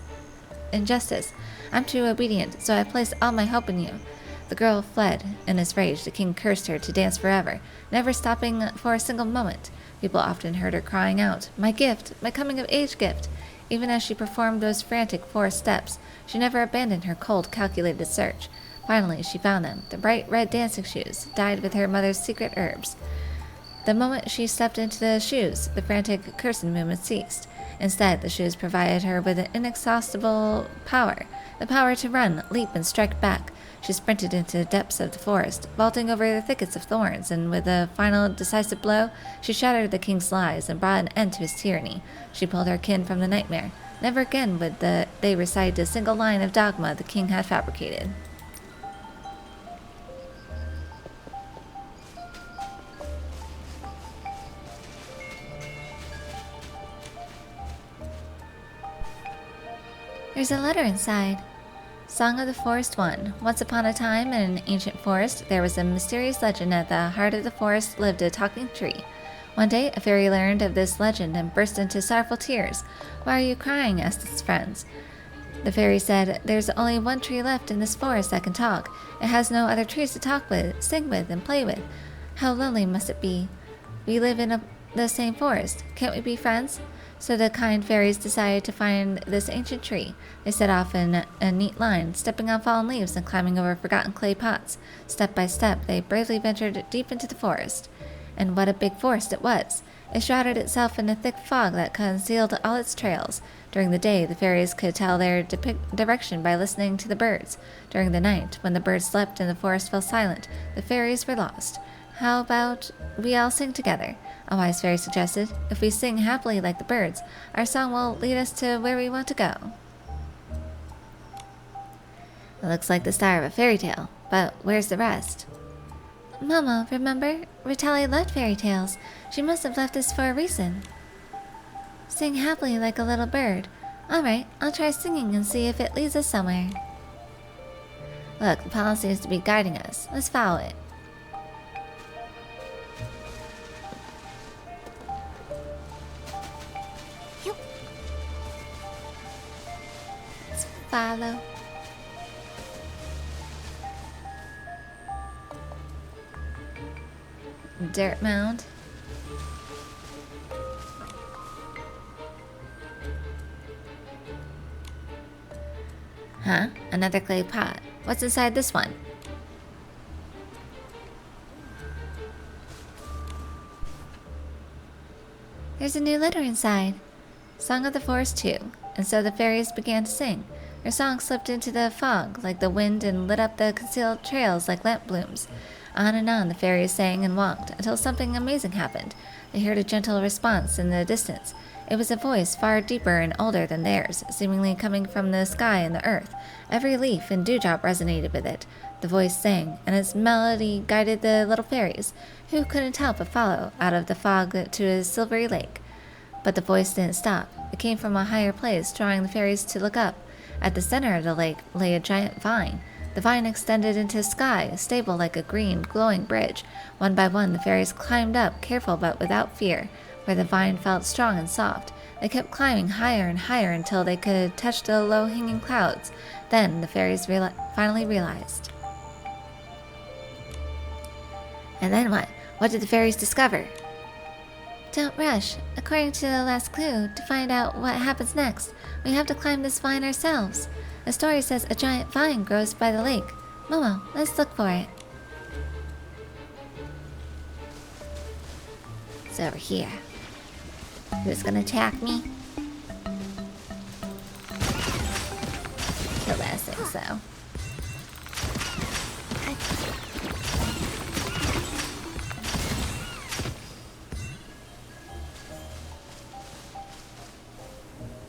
injustice. I'm too obedient, so I place all my hope in you." The girl fled. In his rage, the king cursed her to dance forever, never stopping for a single moment. People often heard her crying out, "My gift! My coming-of-age gift!" Even as she performed those frantic forest steps, she never abandoned her cold, calculated search. Finally, she found them, the bright red dancing shoes, dyed with her mother's secret herbs. The moment she stepped into the shoes, the frantic cursing movement ceased. Instead, the shoes provided her with an inexhaustible power, the power to run, leap, and strike back. She sprinted into the depths of the forest, vaulting over the thickets of thorns, and with a final decisive blow, she shattered the king's lies and brought an end to his tyranny. She pulled her kin from the nightmare. Never again would they recite a single line of dogma the king had fabricated. There's a letter inside. Song of the Forest 1. Once upon a time, in an ancient forest, there was a mysterious legend. At the heart of the forest lived a talking tree. One day, a fairy learned of this legend and burst into sorrowful tears. "Why are you crying?" asked its friends. The fairy said, "There's only one tree left in this forest that can talk. It has no other trees to talk with, sing with, and play with. How lonely must it be? We live in the same forest. Can't we be friends?" So the kind fairies decided to find this ancient tree. They set off in a neat line, stepping on fallen leaves and climbing over forgotten clay pots. Step by step, they bravely ventured deep into the forest. And what a big forest it was! It shrouded itself in a thick fog that concealed all its trails. During the day, the fairies could tell their direction by listening to the birds. During the night, when the birds slept and the forest fell silent, the fairies were lost. "How about we all sing together?" a wise fairy suggested. "If we sing happily like the birds, our song will lead us to where we want to go." It looks like the start of a fairy tale, but where's the rest? "Mama, remember? Ritali loved fairy tales. She must have left this for a reason." "Sing happily like a little bird. Alright, I'll try singing and see if it leads us somewhere." Look, the path seems to be guiding us. Let's follow it. Let's follow. Dirt mound. Huh? Another clay pot. What's inside this one? There's a new letter inside. Song of the Forest 2. And so the fairies began to sing. Their song slipped into the fog like the wind and lit up the concealed trails like lamp blooms. On and on the fairies sang and walked until something amazing happened. They heard a gentle response in the distance. It was a voice far deeper and older than theirs, seemingly coming from the sky and the earth. Every leaf and dewdrop resonated with it. The voice sang, and its melody guided the little fairies, who couldn't help but follow out of the fog to a silvery lake. But the voice didn't stop. It came from a higher place, drawing the fairies to look up. At the center of the lake lay a giant vine. The vine extended into the sky, stable like a green, glowing bridge. One by one, the fairies climbed up, careful but without fear, where the vine felt strong and soft. They kept climbing higher and higher until they could touch the low-hanging clouds. Then the fairies finally realized. And then what? What did the fairies discover? Don't rush. According to the last clue, to find out what happens next, we have to climb this vine ourselves. The story says a giant vine grows by the lake. Momo, let's look for it. It's over here. Who's gonna attack me? The last thing, so.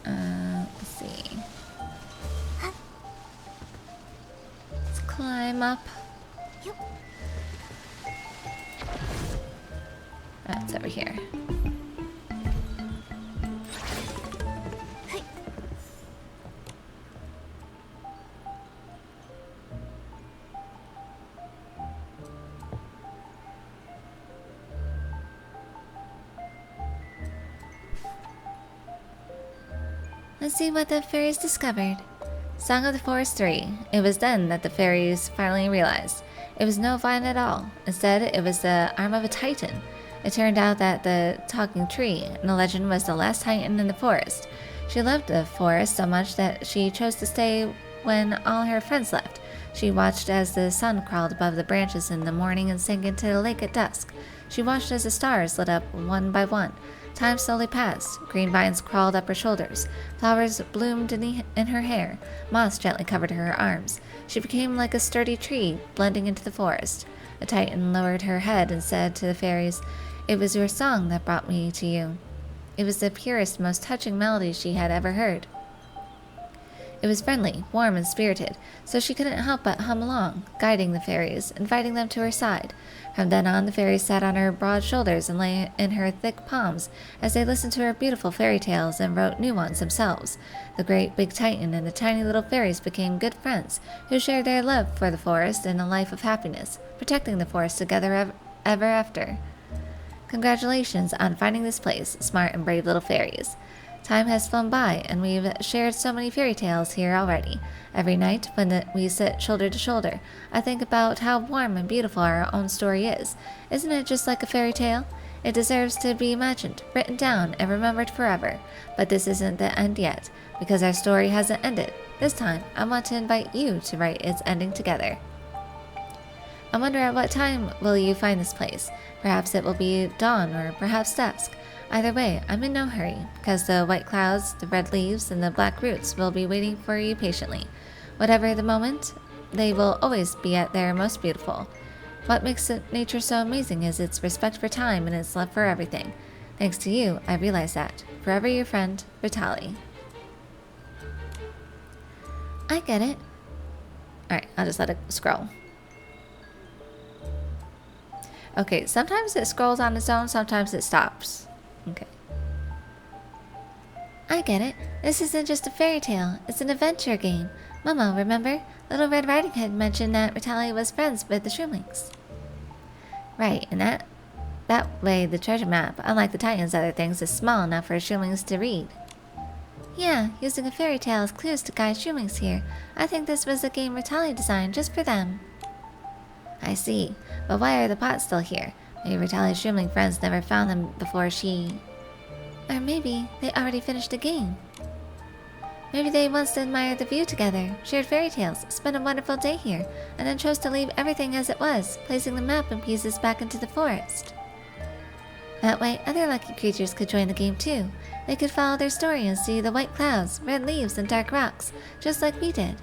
Let's see. Let's climb up. That's over here. Let's see what the fairies discovered. Song of the Forest 3. It was then that the fairies finally realized. It was no vine at all. Instead, it was the arm of a titan. It turned out that the talking tree in the legend was the last titan in the forest. She loved the forest so much that she chose to stay when all her friends left. She watched as the sun crawled above the branches in the morning and sank into the lake at dusk. She watched as the stars lit up one by one. Time slowly passed. Green vines crawled up her shoulders. Flowers bloomed in her hair. Moss gently covered her arms. She became like a sturdy tree, blending into the forest. The titan lowered her head and said to the fairies, "It was your song that brought me to you." It was the purest, most touching melody she had ever heard. It was friendly, warm, and spirited, so she couldn't help but hum along, guiding the fairies, inviting them to her side. From then on, the fairies sat on her broad shoulders and lay in her thick palms as they listened to her beautiful fairy tales and wrote new ones themselves. The great big titan and the tiny little fairies became good friends who shared their love for the forest and a life of happiness, protecting the forest together ever after. Congratulations on finding this place, smart and brave little fairies. Time has flown by, and we've shared so many fairy tales here already. Every night, when we sit shoulder to shoulder, I think about how warm and beautiful our own story is. Isn't it just like a fairy tale? It deserves to be imagined, written down, and remembered forever. But this isn't the end yet, because our story hasn't ended. This time, I want to invite you to write its ending together. I wonder at what time will you find this place? Perhaps it will be dawn, or perhaps dusk. Either way, I'm in no hurry, because the white clouds, the red leaves, and the black roots will be waiting for you patiently. Whatever the moment, they will always be at their most beautiful. What makes nature so amazing is its respect for time and its love for everything. Thanks to you, I realize that. Forever your friend, Vitali. I get it. Alright, I'll just let it scroll. Okay, sometimes it scrolls on its own, sometimes it stops. Okay. I get it. This isn't just a fairy tale. It's an adventure game. Momo, remember? Little Red Riding Hood mentioned that Vitali was friends with the Shroomlings. Right, and that way the treasure map, unlike the Titan's other things, is small enough for Shroomlings to read. Yeah, using a fairy tale as clues to guide Shroomlings here. I think this was a game Vitali designed just for them. I see. But why are the pots still here? Maybe Vitali's Shroomling friends never found them before she... Or maybe they already finished the game. Maybe they once admired the view together, shared fairy tales, spent a wonderful day here, and then chose to leave everything as it was, placing the map and pieces back into the forest. That way, other lucky creatures could join the game too. They could follow their story and see the white clouds, red leaves, and dark rocks, just like we did.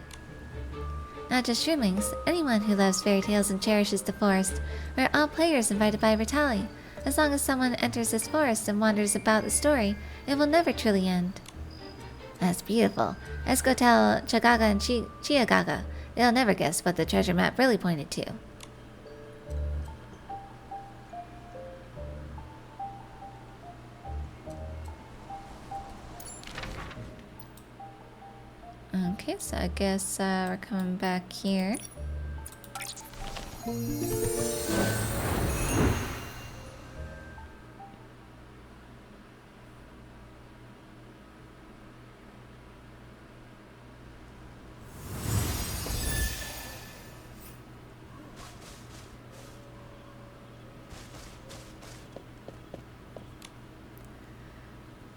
Not just Shroomlings, anyone who loves fairy tales and cherishes the forest. We're all players invited by Vitali. As long as someone enters this forest and wanders about the story, it will never truly end. That's beautiful. Let's go tell Chagaga and Chiagaga. They'll never guess what the treasure map really pointed to. Okay, so I guess we're coming back here.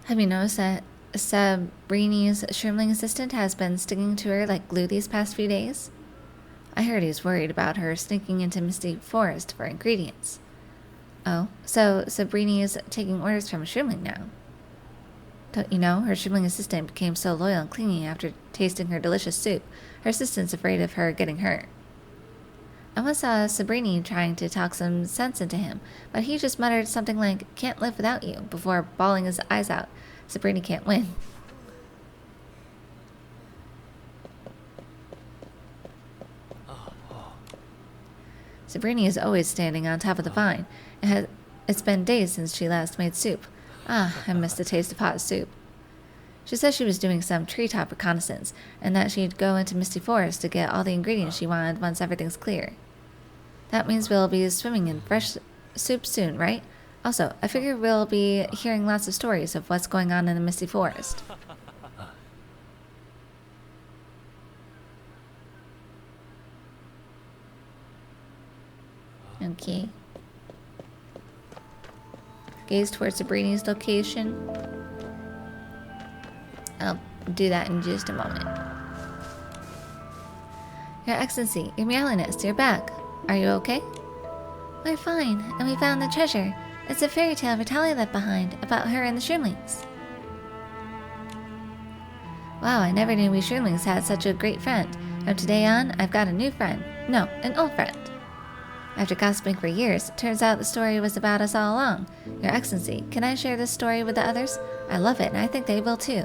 Have you noticed that Sabrini's shrimpling assistant has been sticking to her like glue these past few days? I heard he's worried about her sneaking into Misty Forest for ingredients. Oh, so Sabrini is taking orders from a shrimpling now. Don't you know, her shrimpling assistant became so loyal and clingy after tasting her delicious soup. Her assistant's afraid of her getting hurt. I once saw Sabrini trying to talk some sense into him, but he just muttered something like, "Can't live without you," before bawling his eyes out. Sabrini can't win. Sabrini is always standing on top of the vine. It's been days since she last made soup. Ah, I miss the taste of hot soup. She said she was doing some treetop reconnaissance, and that she'd go into Misty Forest to get all the ingredients she wanted once everything's clear. That means we'll be swimming in fresh soup soon, right? Also, I figure we'll be hearing lots of stories of what's going on in the Misty Forest. Okay. Gaze towards Sabrini's location. I'll do that in just a moment. Your Excellency, Your Meowliness, you're back. Are you okay? We're fine, and we found the treasure. It's a fairy tale Vitalia left behind about her and the shrimpings. Wow, I never knew we shrimpings had such a great friend. From today on, I've got a new friend. No, an old friend. After gossiping for years, it turns out the story was about us all along. Your Excellency, can I share this story with the others? I love it, and I think they will too.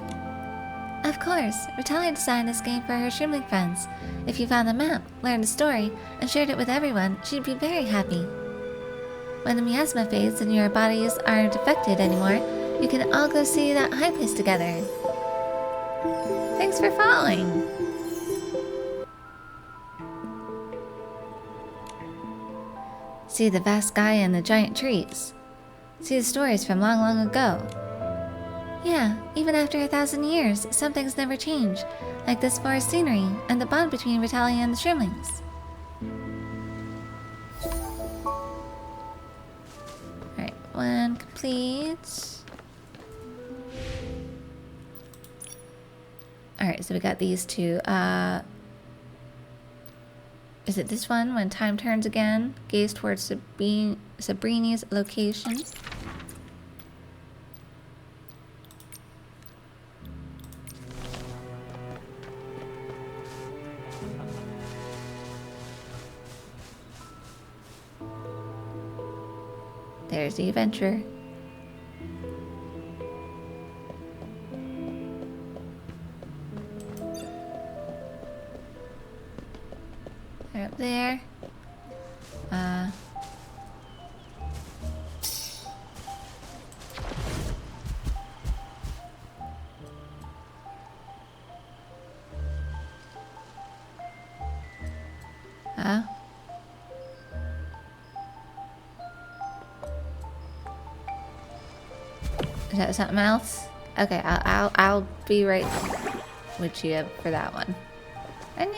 Of course, Vitalia designed this game for her shrimpling friends. If you found the map, learned the story, and shared it with everyone, she'd be very happy. When the miasma fades and your bodies aren't affected anymore, you can all go see that high place together. Thanks for following! See the vast sky and the giant trees. See the stories from long, long ago. Yeah, even after 1,000 years, some things never change, like this forest scenery and the bond between Vitalia and the shrimpings. Alright, one complete. Alright, so we got these two. Is it this one? When time turns again, gaze towards Sabrini's location. There's the adventure. They're up there. Is that something else? Okay, I'll be right with you for that one. And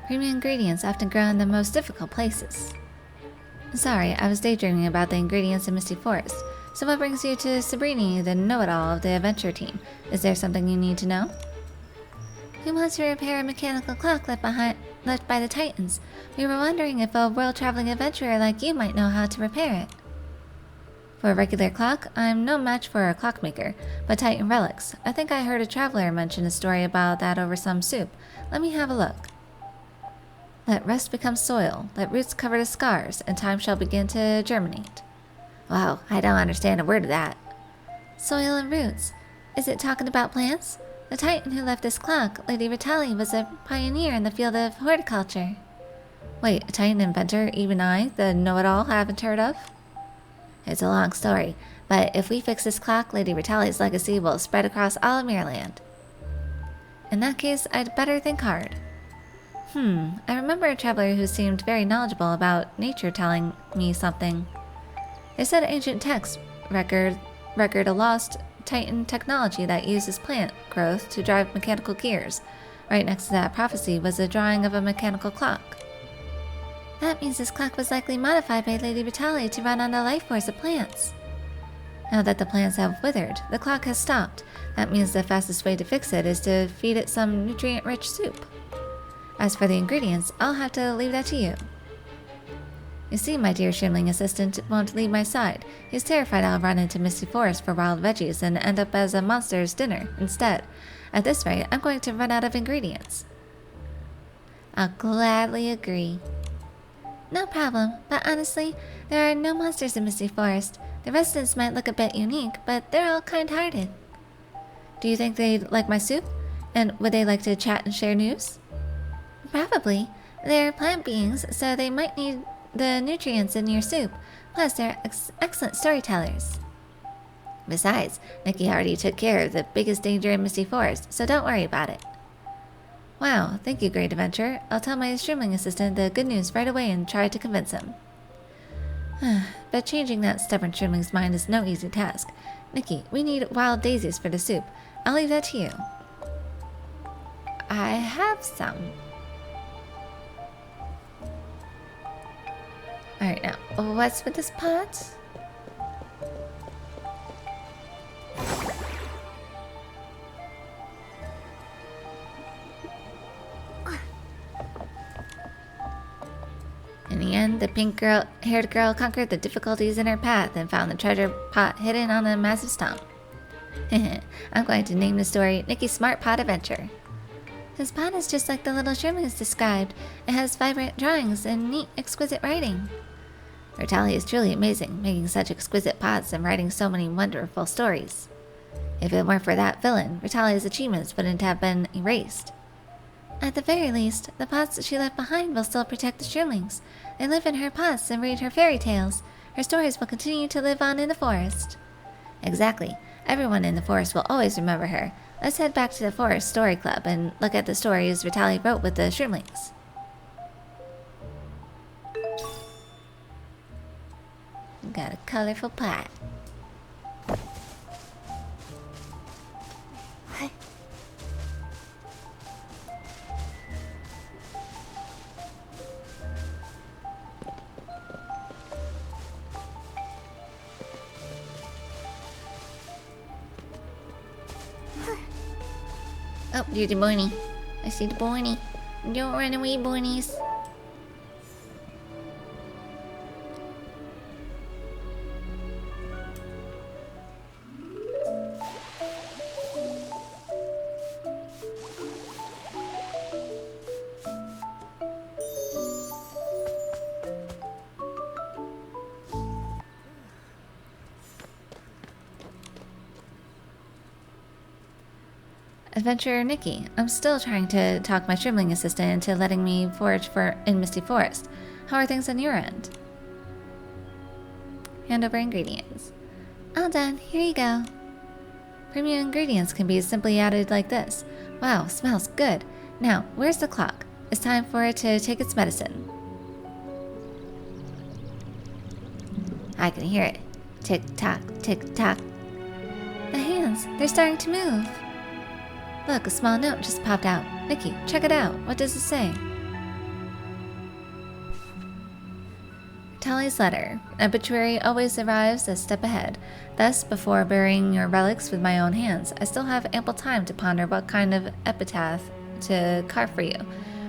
premium ingredients often grow in the most difficult places. Sorry, I was daydreaming about the ingredients in Misty Forest. So what brings you to Sabrini, the know-it-all of the adventure team? Is there something you need to know? We want to repair a mechanical clock left by the Titans. We were wondering if a world-traveling adventurer like you might know how to repair it. For a regular clock, I'm no match for a clockmaker, but Titan relics. I think I heard a traveler mention a story about that over some soup. Let me have a look. Let rust become soil, let roots cover the scars, and time shall begin to germinate. Wow, I don't understand a word of that. Soil and roots. Is it talking about plants? The Titan who left this clock, Lady Vitali, was a pioneer in the field of horticulture. Wait, a Titan inventor even I, the know-it-all, haven't heard of? It's a long story, but if we fix this clock, Lady Vitali's legacy will spread across all of Mirrorland. In that case, I'd better think hard. I remember a traveler who seemed very knowledgeable about nature telling me something. They said ancient texts record a lost Titan technology that uses plant growth to drive mechanical gears. Right next to that prophecy was a drawing of a mechanical clock. That means this clock was likely modified by Lady Vitali to run on the life force of plants. Now that the plants have withered, the clock has stopped. That means the fastest way to fix it is to feed it some nutrient-rich soup. As for the ingredients, I'll have to leave that to you. You see, my dear shrimpling assistant won't leave my side. He's terrified I'll run into Misty Forest for wild veggies and end up as a monster's dinner instead. At this rate, I'm going to run out of ingredients. I'll gladly agree. No problem, but honestly, there are no monsters in Misty Forest. The residents might look a bit unique, but they're all kind-hearted. Do you think they'd like my soup? And would they like to chat and share news? Probably. They're plant beings, so they might need the nutrients in your soup. Plus, they're excellent storytellers. Besides, Nikki already took care of the biggest danger in Misty Forest, so don't worry about it. Wow, thank you, Great Adventure. I'll tell my shrimpling assistant the good news right away and try to convince him. But changing that stubborn shrimpling's mind is no easy task. Nikki, we need wild daisies for the soup. I'll leave that to you. I have some. Alright, now, what's with this pot? In the end, the pink-haired girl conquered the difficulties in her path and found the treasure pot hidden on a massive stump. I'm going to name the story Nikki's Smart Pot Adventure. This pot is just like the little shrimplings described. It has vibrant drawings and neat, exquisite writing. Vitali is truly amazing, making such exquisite pots and writing so many wonderful stories. If it weren't for that villain, Vitali's achievements wouldn't have been erased. At the very least, the pots she left behind will still protect the shrimplings. They live in her pots and read her fairy tales. Her stories will continue to live on in the forest. Exactly. Everyone in the forest will always remember her. Let's head back to the Forest Story Club and look at the stories Vitali wrote with the shrimplings. Got a colorful pot. Oh, there's the bunny. I see the bunny. Don't run away, bunnies. Adventurer Nikki, I'm still trying to talk my shrimpling assistant into letting me forage in Misty Forest. How are things on your end? Hand over ingredients. All done. Here you go. Premium ingredients can be simply added like this. Wow, smells good. Now, where's the clock? It's time for it to take its medicine. I can hear it. Tick-tock, tick-tock. The hands, they're starting to move. Look, a small note just popped out. Nikki, check it out. What does it say? Tali's letter. Obituary always arrives a step ahead. Thus, before burying your relics with my own hands, I still have ample time to ponder what kind of epitaph to carve for you.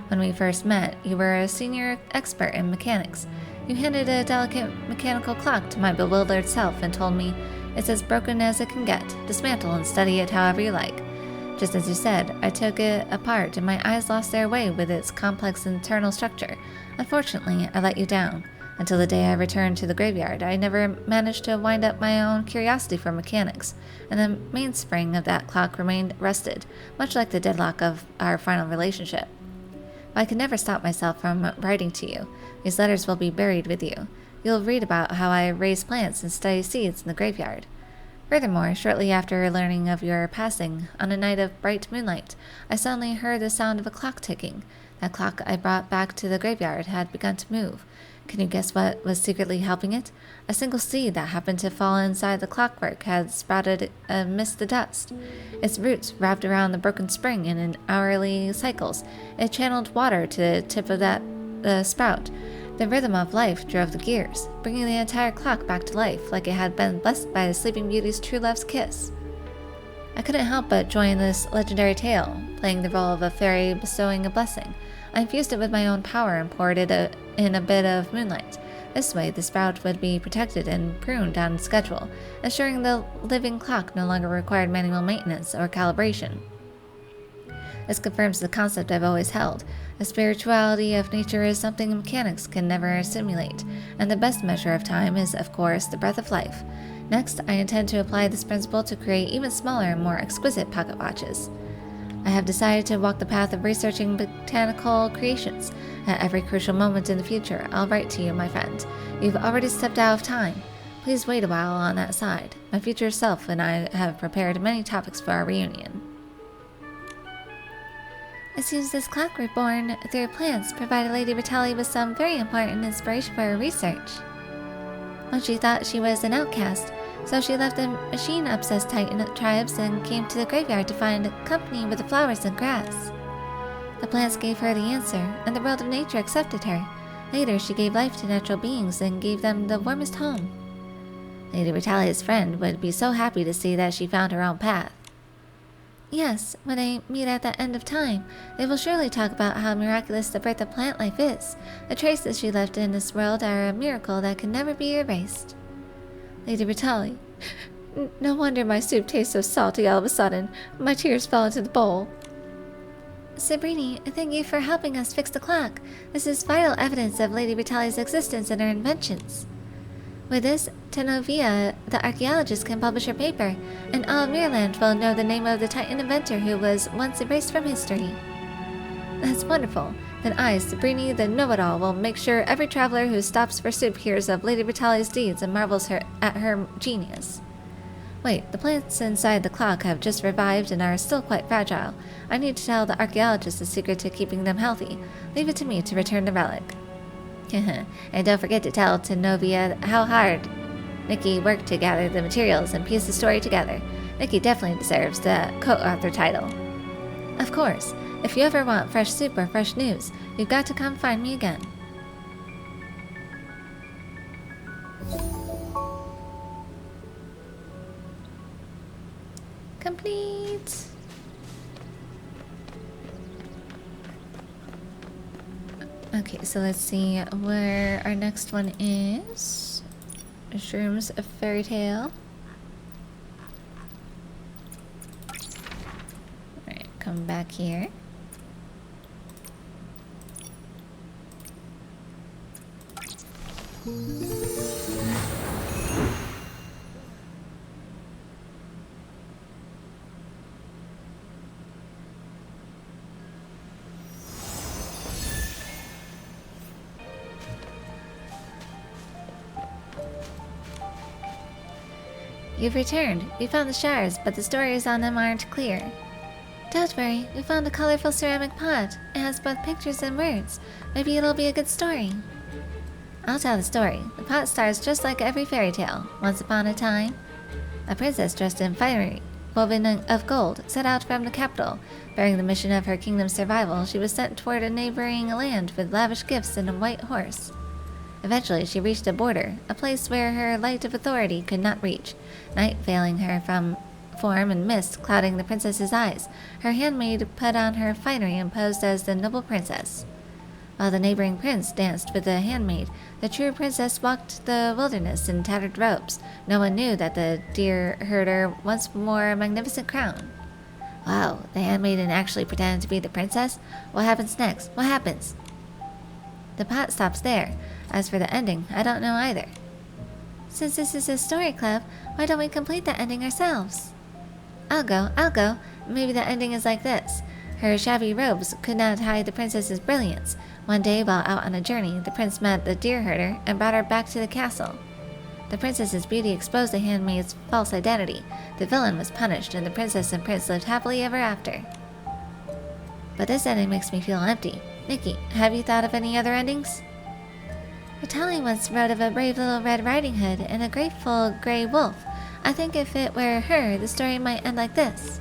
When we first met, you were a senior expert in mechanics. You handed a delicate mechanical clock to my bewildered self and told me, "It's as broken as it can get. Dismantle and study it however you like." Just as you said, I took it apart and my eyes lost their way with its complex internal structure. Unfortunately, I let you down. Until the day I returned to the graveyard, I never managed to wind up my own curiosity for mechanics, and the mainspring of that clock remained rusted, much like the deadlock of our final relationship. But I could never stop myself from writing to you. These letters will be buried with you. You'll read about how I raise plants and study seeds in the graveyard. Furthermore, shortly after learning of your passing, on a night of bright moonlight, I suddenly heard the sound of a clock ticking. That clock I brought back to the graveyard had begun to move. Can you guess what was secretly helping it? A single seed that happened to fall inside the clockwork had sprouted amidst the dust. Its roots wrapped around the broken spring and in hourly cycles. It channeled water to the tip of that sprout. The rhythm of life drove the gears, bringing the entire clock back to life like it had been blessed by the Sleeping Beauty's true love's kiss. I couldn't help but join this legendary tale, playing the role of a fairy bestowing a blessing. I infused it with my own power and poured it in a bit of moonlight. This way, the sprout would be protected and pruned on schedule, ensuring the living clock no longer required manual maintenance or calibration. This confirms the concept I've always held. The spirituality of nature is something mechanics can never simulate, and the best measure of time is, of course, the breath of life. Next, I intend to apply this principle to create even smaller and more exquisite pocket watches. I have decided to walk the path of researching botanical creations. At every crucial moment in the future, I'll write to you, my friend. You've already stepped out of time. Please wait a while on that side. My future self and I have prepared many topics for our reunion. It seems this clock reborn through plants provided Lady Vitali with some very important inspiration for her research. When she thought she was an outcast, so she left the machine-obsessed Titan tribes and came to the graveyard to find company with the flowers and grass. The plants gave her the answer, and the world of nature accepted her. Later, she gave life to natural beings and gave them the warmest home. Lady Vitalia's friend would be so happy to see that she found her own path. Yes, when they meet at the end of time, they will surely talk about how miraculous the birth of plant life is. The traces she left in this world are a miracle that can never be erased. Lady Vitali, no wonder my soup tastes so salty all of a sudden. My tears fell into the bowl. Sabrini, thank you for helping us fix the clock. This is vital evidence of Lady Vitali's existence and her inventions. With this, Tenovia, the archaeologist, can publish her paper, and all of Mirland will know the name of the Titan inventor who was once erased from history. That's wonderful. Then I, Sabrini, the know-it-all, will make sure every traveler who stops for soup hears of Lady Vitali's deeds and marvels at her genius. Wait, the plants inside the clock have just revived and are still quite fragile. I need to tell the archaeologist the secret to keeping them healthy. Leave it to me to return the relic. And don't forget to tell Tenovia how hard Nikki worked to gather the materials and piece the story together. Nikki definitely deserves the co-author title. Of course, if you ever want fresh soup or fresh news, you've got to come find me again. Complete. Okay, so let's see where our next one is. Shrooms, a fairy tale. Alright, come back here. You've returned. We found the shards, but the stories on them aren't clear. Don't worry, we found a colorful ceramic pot. It has both pictures and words. Maybe it'll be a good story. I'll tell the story. The pot starts just like every fairy tale. Once upon a time, a princess dressed in finery, woven of gold, set out from the capital. Bearing the mission of her kingdom's survival, she was sent toward a neighboring land with lavish gifts and a white horse. Eventually, she reached a border, a place where her light of authority could not reach. Night veiling her from form and mist clouding the princess's eyes. Her handmaid put on her finery and posed as the noble princess. While the neighboring prince danced with the handmaid, the true princess walked the wilderness in tattered robes. No one knew that the deer herder once wore a magnificent crown. Wow, the handmaiden actually pretended to be the princess? What happens next? What happens? The plot stops there. As for the ending, I don't know either. Since this is a story club, why don't we complete the ending ourselves? I'll go. Maybe the ending is like this. Her shabby robes could not hide the princess's brilliance. One day, while out on a journey, the prince met the deer herder and brought her back to the castle. The princess's beauty exposed the handmaid's false identity. The villain was punished, and the princess and prince lived happily ever after. But this ending makes me feel empty. Nikki, have you thought of any other endings? Ratelli once wrote of a brave little Red Riding Hood and a grateful gray wolf. I think if it were her, the story might end like this.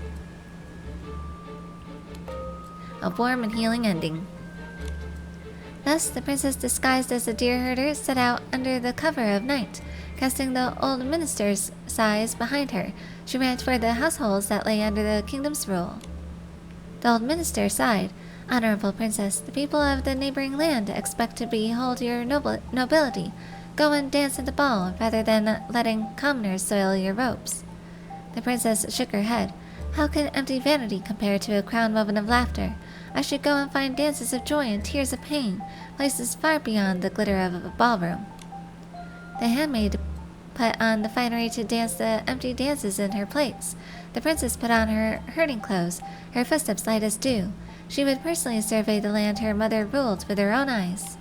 A warm and healing ending. Thus, the princess disguised as a deer herder set out under the cover of night. Casting the old minister's sighs behind her, she ran toward the households that lay under the kingdom's rule. The old minister sighed. Honorable princess, the people of the neighboring land expect to behold your nobility. Go and dance at the ball, rather than letting commoners soil your robes. The princess shook her head. How can empty vanity compare to a crown woven of laughter? I should go and find dances of joy and tears of pain, places far beyond the glitter of a ballroom. The handmaid put on the finery to dance the empty dances in her place. The princess put on her herding clothes, her footsteps light as dew. She would personally survey the land her mother ruled with her own eyes.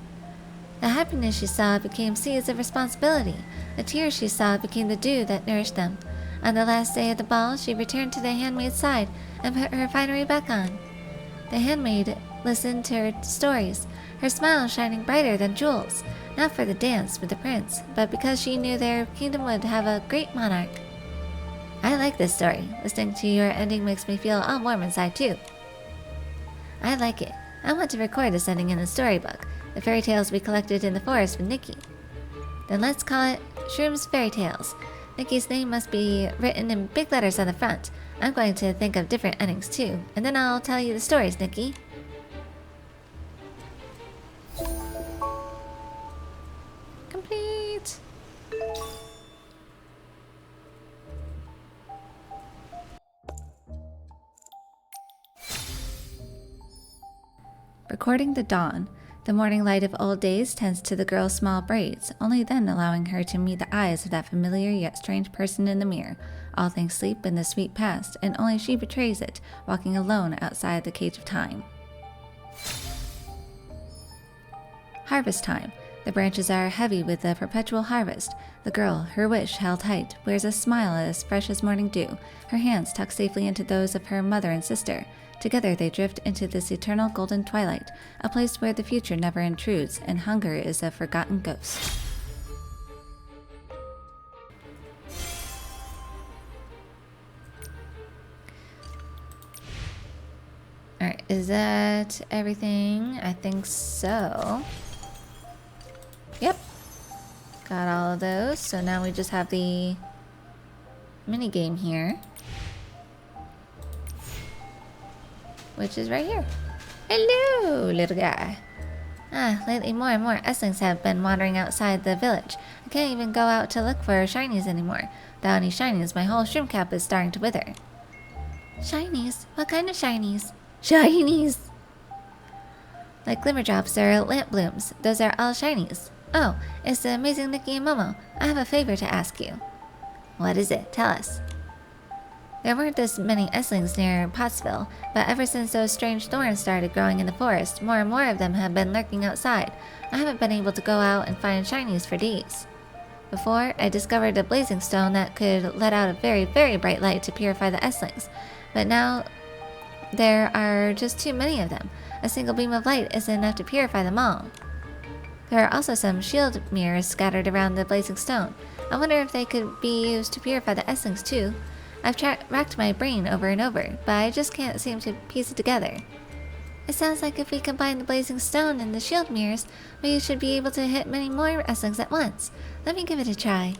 The happiness she saw became seeds of responsibility. The tears she saw became the dew that nourished them. On the last day of the ball, she returned to the handmaid's side and put her finery back on. The handmaid listened to her stories, her smile shining brighter than jewels, not for the dance with the prince, but because she knew their kingdom would have a great monarch. I like this story. Listening to your ending makes me feel all warm inside too. I like it. I want to record this ending in the storybook, the fairy tales we collected in the forest with Nikki. Then let's call it Shroom's Fairy Tales. Nikki's name must be written in big letters on the front. I'm going to think of different endings too, and then I'll tell you the stories, Nikki. Complete! Recording the dawn. The morning light of old days tends to the girl's small braids, only then allowing her to meet the eyes of that familiar yet strange person in the mirror. All things sleep in the sweet past, and only she betrays it, walking alone outside the cage of time. Harvest time. The branches are heavy with the perpetual harvest. The girl, her wish held tight, wears a smile as fresh as morning dew, her hands tucked safely into those of her mother and sister. Together they drift into this eternal golden twilight, a place where the future never intrudes, and hunger is a forgotten ghost. Alright, is that everything? I think so. Yep. Got all of those, so now we just have the mini game here. Which is right here. Hello, little guy. Lately more and more Esslings have been wandering outside the village. I can't even go out to look for shinies anymore. Without any shinies, my whole shroom cap is starting to wither. Shinies? What kind of shinies? Shinies! Like glimmer drops or lamp blooms. Those are all shinies. Oh, it's the amazing Nikki and Momo. I have a favor to ask you. What is it? Tell us. There weren't this many Esslings near Pottsville, but ever since those strange thorns started growing in the forest, more and more of them have been lurking outside. I haven't been able to go out and find shinies for days. Before, I discovered a blazing stone that could let out a very, very bright light to purify the Esslings, but now there are just too many of them. A single beam of light isn't enough to purify them all. There are also some shield mirrors scattered around the blazing stone. I wonder if they could be used to purify the Esslings too. I've racked my brain over and over, but I just can't seem to piece it together. It sounds like if we combine the blazing stone and the shield mirrors, we should be able to hit many more Esslings at once. Let me give it a try.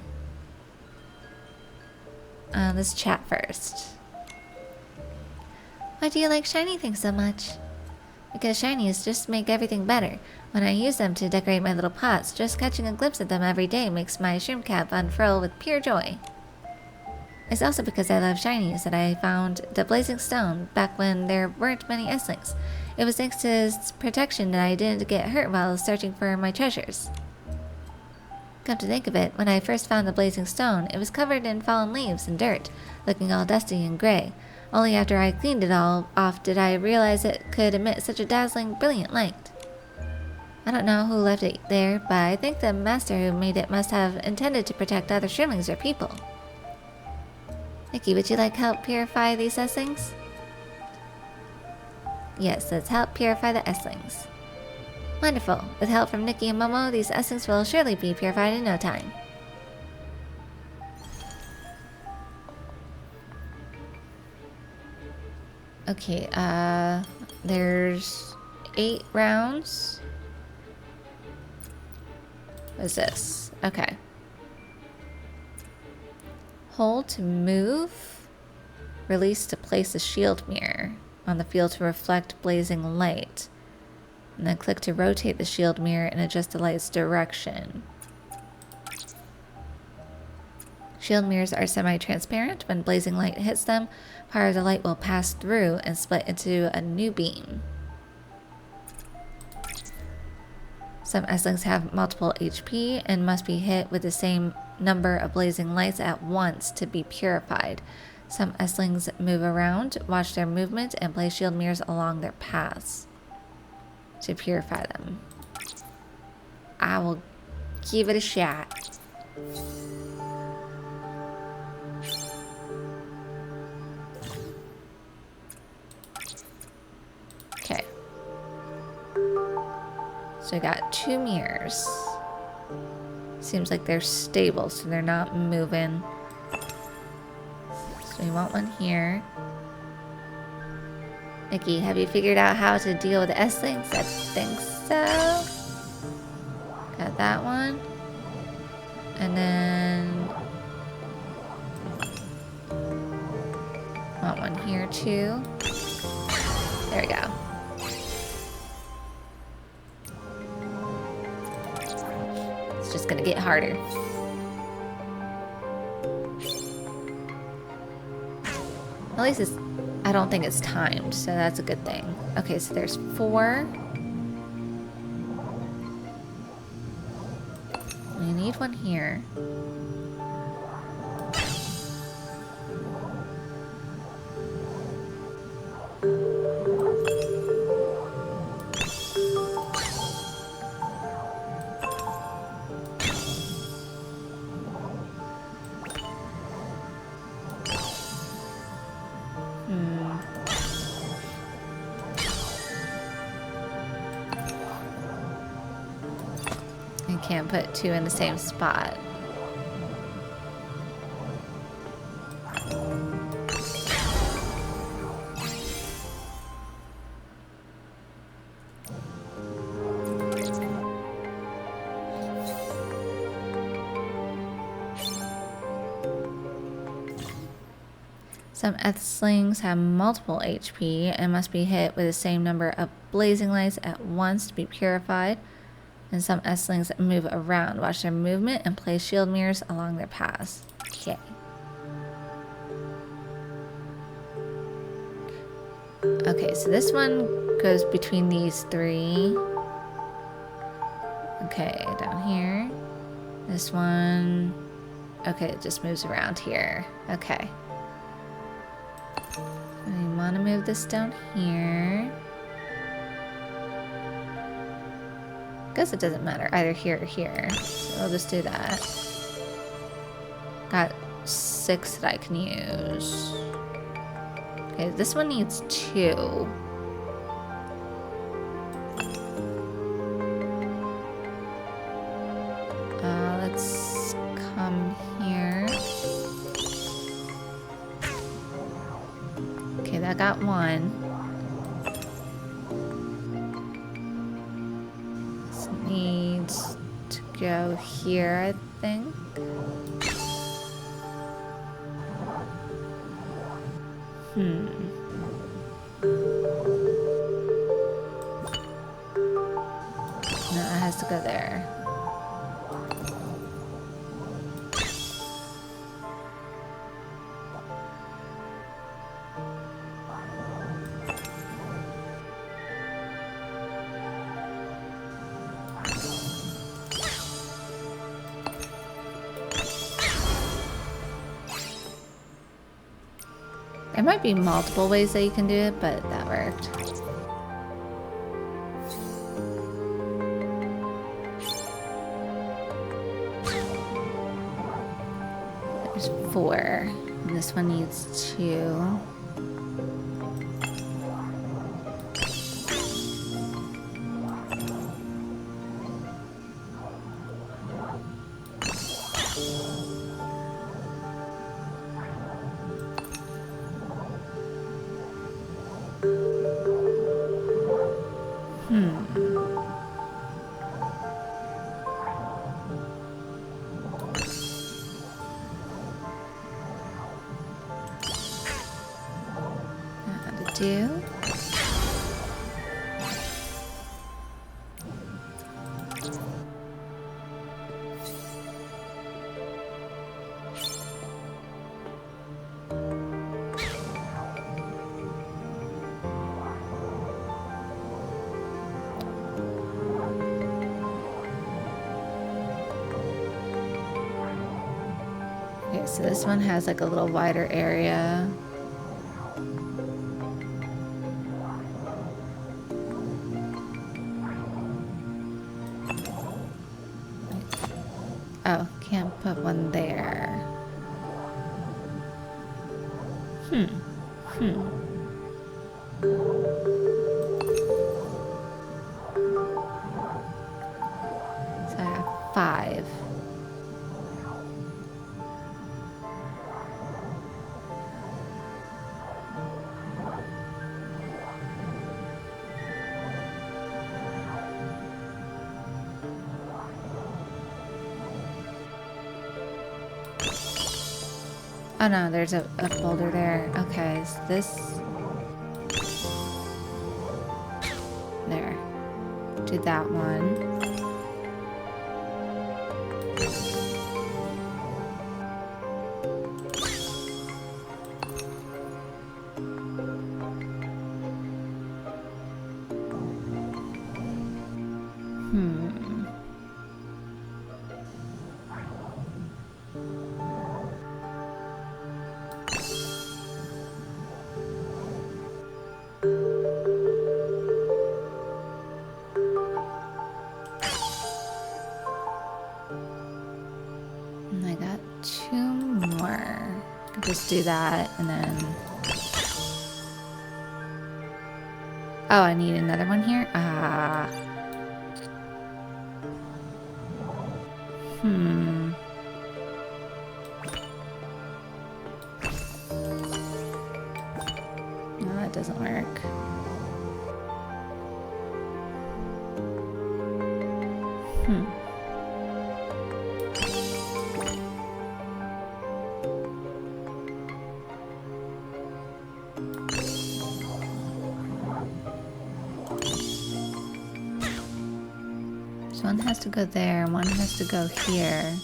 Let's chat first. Why do you like shiny things so much? Because shinies just make everything better. When I use them to decorate my little pots, just catching a glimpse of them every day makes my shroom cap unfurl with pure joy. It's also because I love shinies that I found the blazing stone back when there weren't many Esslings. It was thanks to its protection that I didn't get hurt while searching for my treasures. Come to think of it, when I first found the blazing stone, it was covered in fallen leaves and dirt, looking all dusty and gray. Only after I cleaned it all off did I realize it could emit such a dazzling, brilliant light. I don't know who left it there, but I think the master who made it must have intended to protect other shrimlings or people. Nikki, would you like help purify these Esslings? Yes, let's help purify the Esslings. Wonderful. With help from Nikki and Momo, these Esslings will surely be purified in no time. Okay, there's 8 rounds. What is this? Okay. Hold to move. Release to place a shield mirror on the field to reflect blazing light. And then click to rotate the shield mirror and adjust the light's direction. Shield mirrors are semi-transparent. When blazing light hits them, part of the light will pass through and split into a new beam. Some Esslings have multiple HP and must be hit with the same number of blazing lights at once to be purified. Some Esslings move around, watch their movement, and place shield mirrors along their paths to purify them. I will give it a shot. Okay. So I got 2 mirrors. Seems like they're stable, so they're not moving. So we want one here. Nikki, have you figured out how to deal with Esslings? I think so. Got that one. And then... want one here too. There we go. It's just gonna get harder. At least it's... I don't think it's timed, so that's a good thing. Okay, so there's 4. We need one here. Can't put 2 in the same spot. Some Esslings have multiple HP and must be hit with the same number of blazing lights at once to be purified. And some Esslings move around, watch their movement, and place shield mirrors along their paths. Okay. Okay, so this one goes between these 3. Okay, down here. This one... okay, it just moves around here. Okay. We want to move this down here. Guess it doesn't matter, either here or here. So I'll just do that. Got 6 that I can use. Okay, this one needs 2. Let's come here. Okay, that got 1. Needs to go here, I think. has to go there. There might be multiple ways that you can do it, but that worked. There's 4. And this one needs 2. Do. Okay, so this one has like a little wider area. Oh, can't put one there. So I have 5. Oh no, there's a boulder there. Okay, is this... There. Do that one. And I got 2 more. Just do that and then... Oh, I need another one here? Ah. No, that doesn't work. So one has to go there, one has to go here.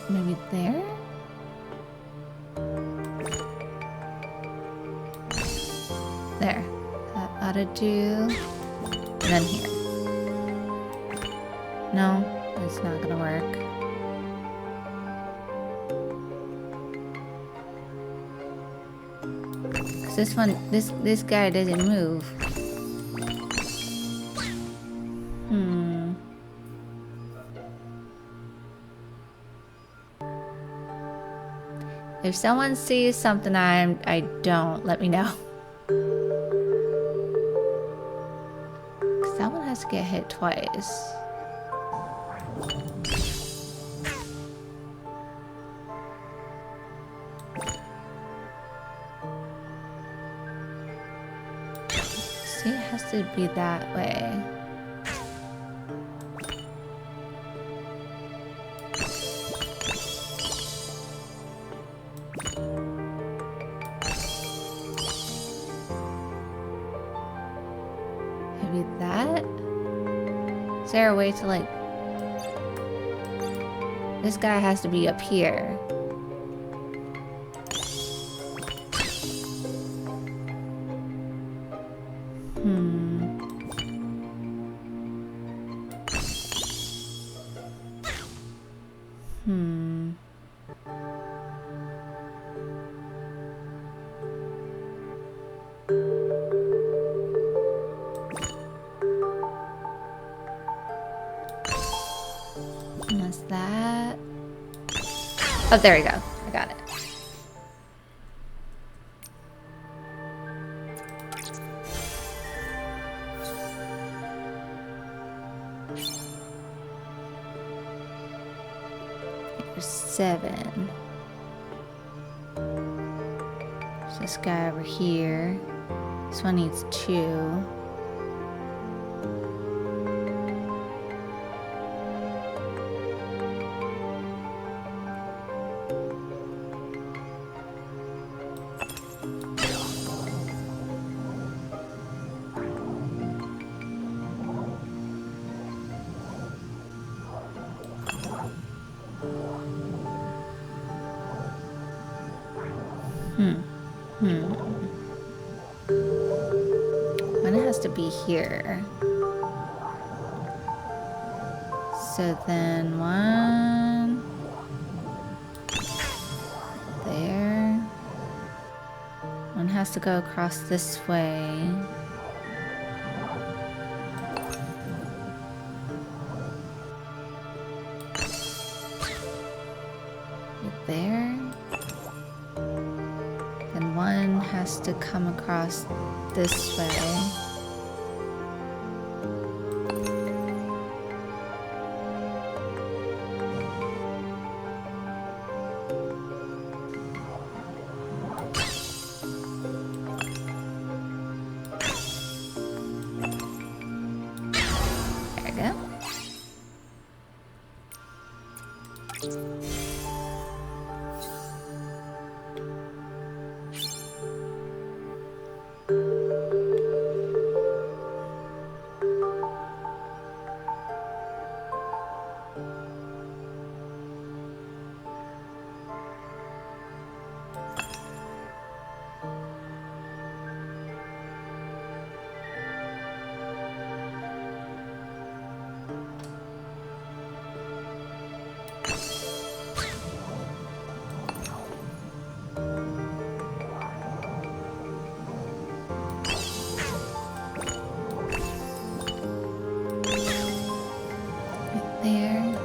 Maybe there? There. That ought to do. And then here. No, it's not gonna work. Cause this one, this guy doesn't move. If someone sees something I don't, let me know. Cause that one has to get hit twice. See, it has to be that way. Maybe that? Is there a way to like... This guy has to be up here. What's that? Oh, there we go. I got it. Here's 7. There's this guy over here. This one needs 2. One has to be here. So then 1 there. 1 has to go across this way. Right there. Then 1 has to come across this way. There we go. There.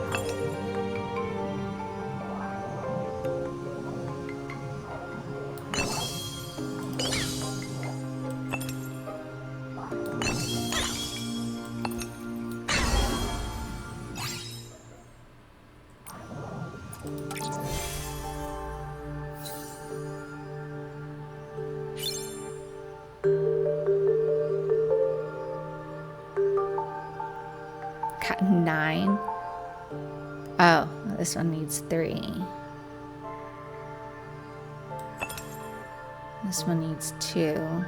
Got 9. Oh, this one needs 3. This one needs 2.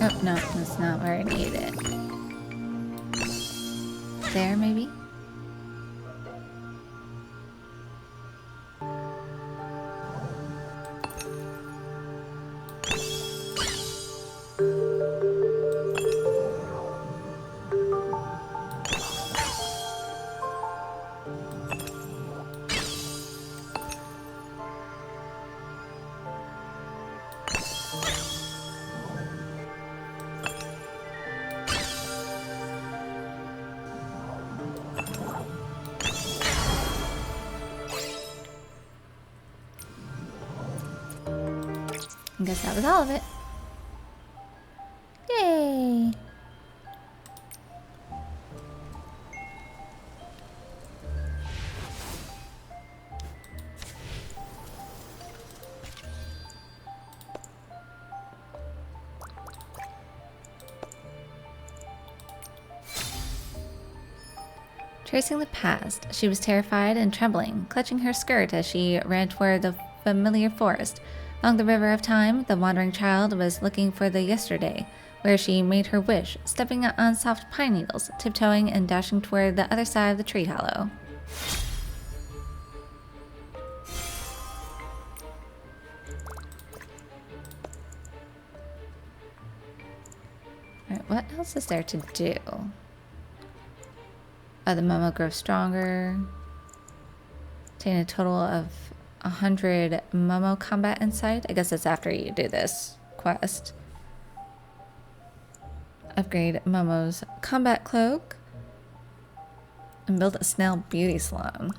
Oh, no, that's not where I need it. There, maybe? I guess that was all of it. Yay! Tracing the past, she was terrified and trembling, clutching her skirt as she ran toward the familiar forest. Along the river of time, the wandering child was looking for the yesterday, where she made her wish, stepping on soft pine needles, tiptoeing and dashing toward the other side of the tree hollow. Alright, what else is there to do? The Momo grows stronger. Obtain a total of 100 Momo combat insight. I guess that's after you do this quest. Upgrade Momo's combat cloak. And build a snail beauty salon.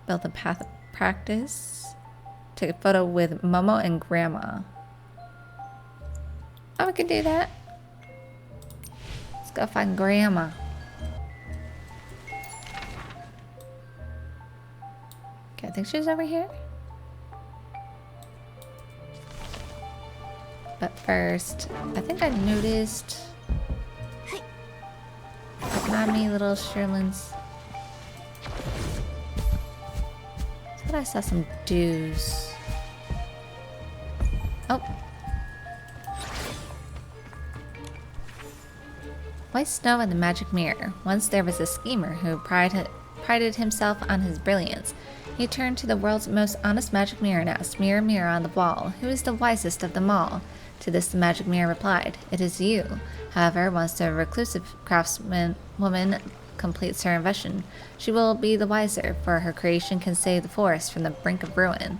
Build a path of practice. Take a photo with Momo and Grandma. Oh, we can do that. Let's go find Grandma. Okay, I think she's over here. But first, I think I noticed... Not me, little Sherlins. I thought I saw some dews. Oh. White Snow and the Magic Mirror. Once there was a schemer who prided himself on his brilliance. He turned to the world's most honest magic mirror and asked, "Mirror, mirror on the wall, who is the wisest of them all?" To this the magic mirror replied, "It is you." However, once the reclusive woman completes her invention, she will be the wiser, for her creation can save the forest from the brink of ruin.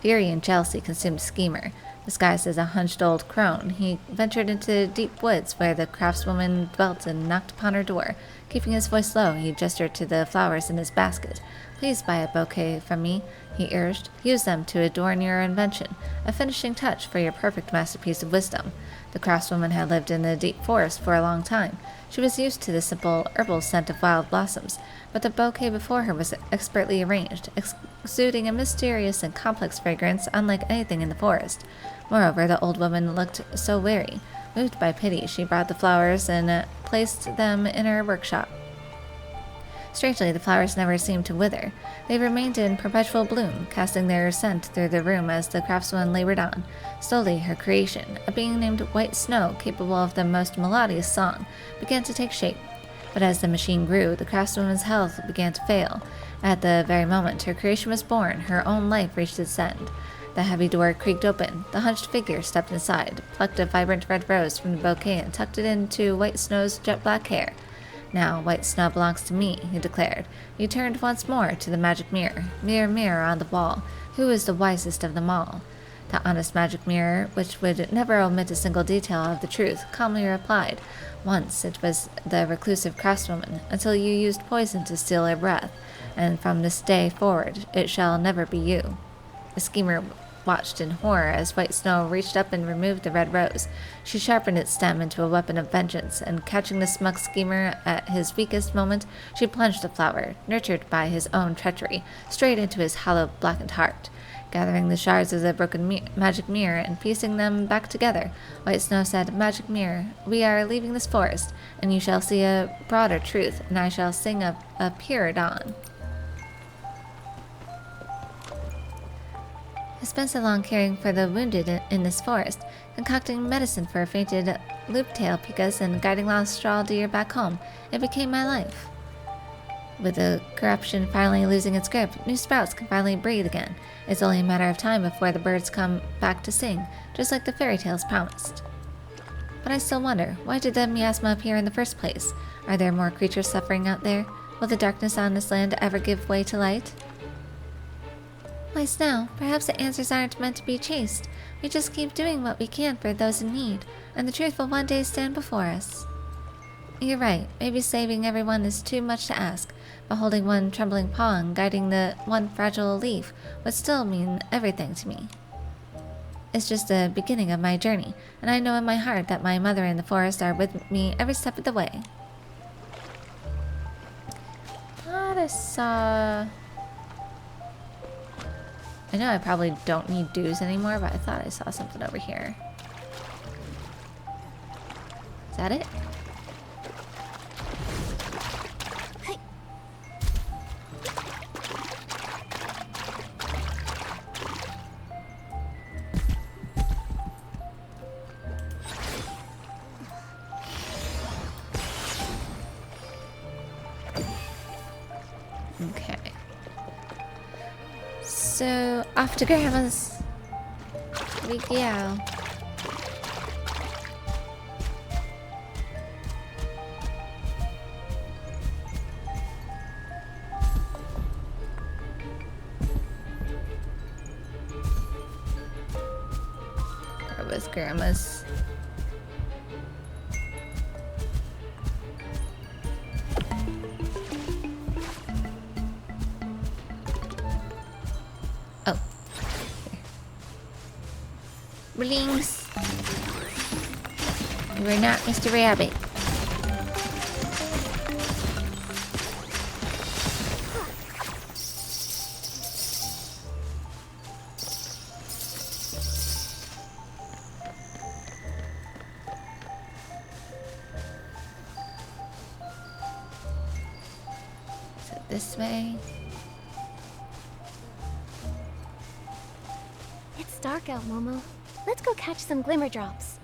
Fury and jealousy consumed Schemer. Disguised as a hunched old crone, he ventured into the deep woods where the craftswoman dwelt and knocked upon her door. Keeping his voice low, he gestured to the flowers in his basket. "Please buy a bouquet from me," he urged. "Use them to adorn your invention, a finishing touch for your perfect masterpiece of wisdom." The craftswoman had lived in the deep forest for a long time. She was used to the simple herbal scent of wild blossoms, but the bouquet before her was expertly arranged, exuding a mysterious and complex fragrance unlike anything in the forest. Moreover, the old woman looked so weary. Moved by pity, she brought the flowers and placed them in her workshop. Strangely, the flowers never seemed to wither. They remained in perpetual bloom, casting their scent through the room as the craftswoman labored on. Slowly, her creation, a being named White Snow, capable of the most melodious song, began to take shape. But as the machine grew, the craftswoman's health began to fail. At the very moment her creation was born, her own life reached its end. The heavy door creaked open. The hunched figure stepped inside, plucked a vibrant red rose from the bouquet, and tucked it into White Snow's jet-black hair. "Now White Snow belongs to me," he declared. He turned once more to the magic mirror. "Mirror, mirror on the wall, who is the wisest of them all?" The honest magic mirror, which would never omit a single detail of the truth, calmly replied, "Once it was the reclusive craftswoman, until you used poison to steal her breath, and from this day forward it shall never be you." The schemer watched in horror as White Snow reached up and removed the red rose. She sharpened its stem into a weapon of vengeance, and catching the smug schemer at his weakest moment, she plunged the flower, nurtured by his own treachery, straight into his hollow, blackened heart. Gathering the shards of the broken magic mirror and piecing them back together, White Snow said, "Magic mirror, we are leaving this forest, and you shall see a broader truth, and I shall sing a purer dawn." I spent so long caring for the wounded in this forest, concocting medicine for fainted loop-tail pikas and guiding lost straw deer back home. It became my life. With the corruption finally losing its grip, new sprouts can finally breathe again. It's only a matter of time before the birds come back to sing, just like the fairy tales promised. But I still wonder, why did the miasma appear in the first place? Are there more creatures suffering out there? Will the darkness on this land ever give way to light? Why, Snow, perhaps the answers aren't meant to be chased. We just keep doing what we can for those in need, and the truth will one day stand before us. You're right. Maybe saving everyone is too much to ask, but holding one trembling paw and guiding the one fragile leaf would still mean everything to me. It's just the beginning of my journey, and I know in my heart that my mother and the forest are with me every step of the way. I know I probably don't need dues anymore, but I thought I saw something over here. Is that it? Okay. So, off to Grandma's. We go. Where was Grandma's? Oh. Blings. You are not Mr. Rabbit. So this way. It's dark out, Momo. Let's go catch some glimmer drops.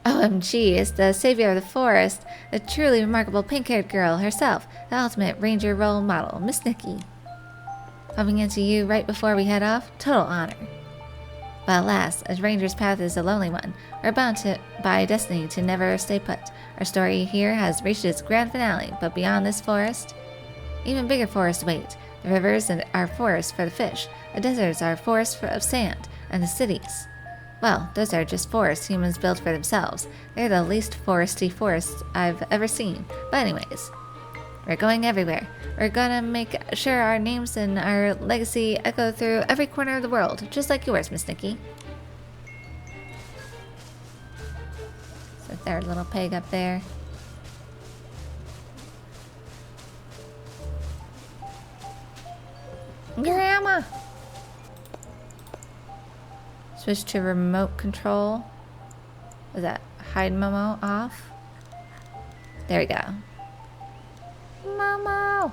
OMG, it's the savior of the forest, the truly remarkable pink-haired girl herself, the ultimate ranger role model, Miss Nikki. Bumping into you right before we head off, total honor. But alas, a ranger's path is a lonely one. We're bound by destiny to never stay put. Our story here has reached its grand finale, but beyond this forest, even bigger forests wait. The rivers are forests for the fish, the deserts are forests of sand, and the cities, well, those are just forests humans build for themselves. They're the least foresty forests I've ever seen. But anyways, we're going everywhere. We're gonna make sure our names and our legacy echo through every corner of the world, just like yours, Miss Nikki. So there, little pig up there. Grandma! Switch to remote control. Was that hide Momo off? There we go. Momo!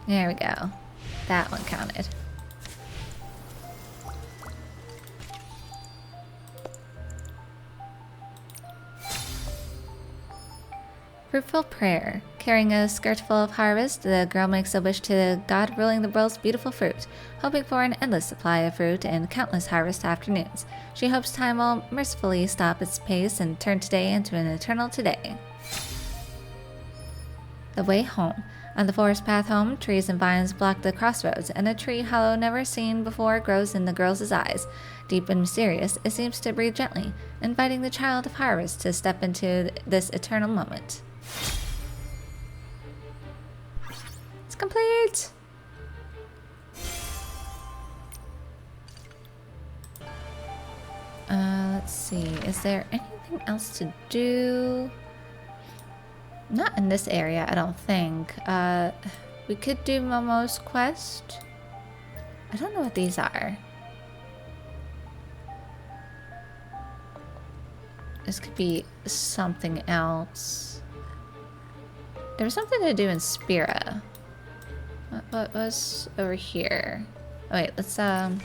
There we go. That one counted. Fruitful prayer. Carrying a skirt full of harvest, the girl makes a wish to the god ruling the world's beautiful fruit, hoping for an endless supply of fruit and countless harvest afternoons. She hopes time will mercifully stop its pace and turn today into an eternal today. The way home. On the forest path home, trees and vines block the crossroads, and a tree hollow never seen before grows in the girl's eyes. Deep and mysterious, it seems to breathe gently, inviting the child of harvest to step into this eternal moment. It's complete! Let's see. Is there anything else to do? Not in this area, I don't think. We could do Momo's quest. I don't know what these are. This could be something else. There was something to do in Spira. What was over here? Oh wait, let's No,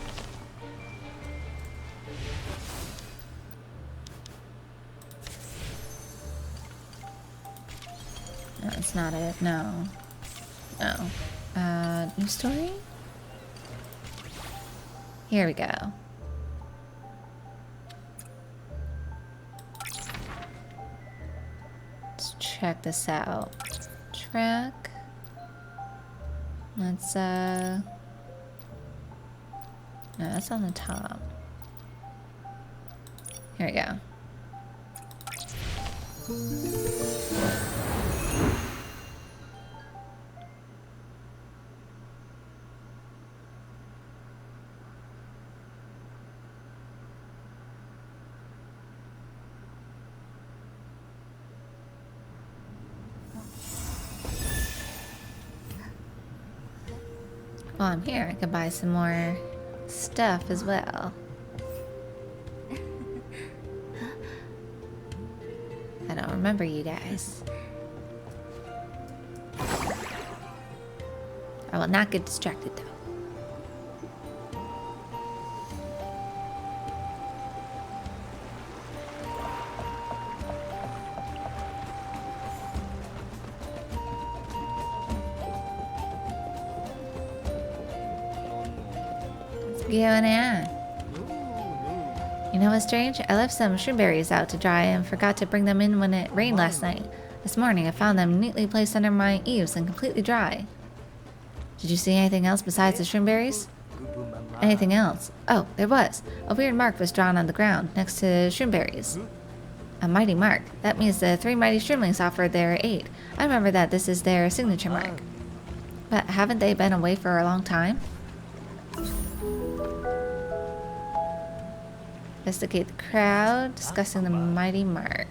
that's not it. No. No. New story? Here we go. Let's check this out. Track. Let's, no, that's on the top. Here we go. While I'm here, I could buy some more stuff as well. I don't remember you guys. I will not get distracted though. What's going on? You know what's strange? I left some shroomberries out to dry and forgot to bring them in when it rained last night. This morning I found them neatly placed under my eaves and completely dry. Did you see anything else besides the shroomberries? Anything else? Oh, there was. A weird mark was drawn on the ground next to the shroomberries. A mighty mark. That means the 3 mighty shroomlings offered their aid. I remember that this is their signature mark. But haven't they been away for a long time? Investigate the crowd, discussing the mighty mark.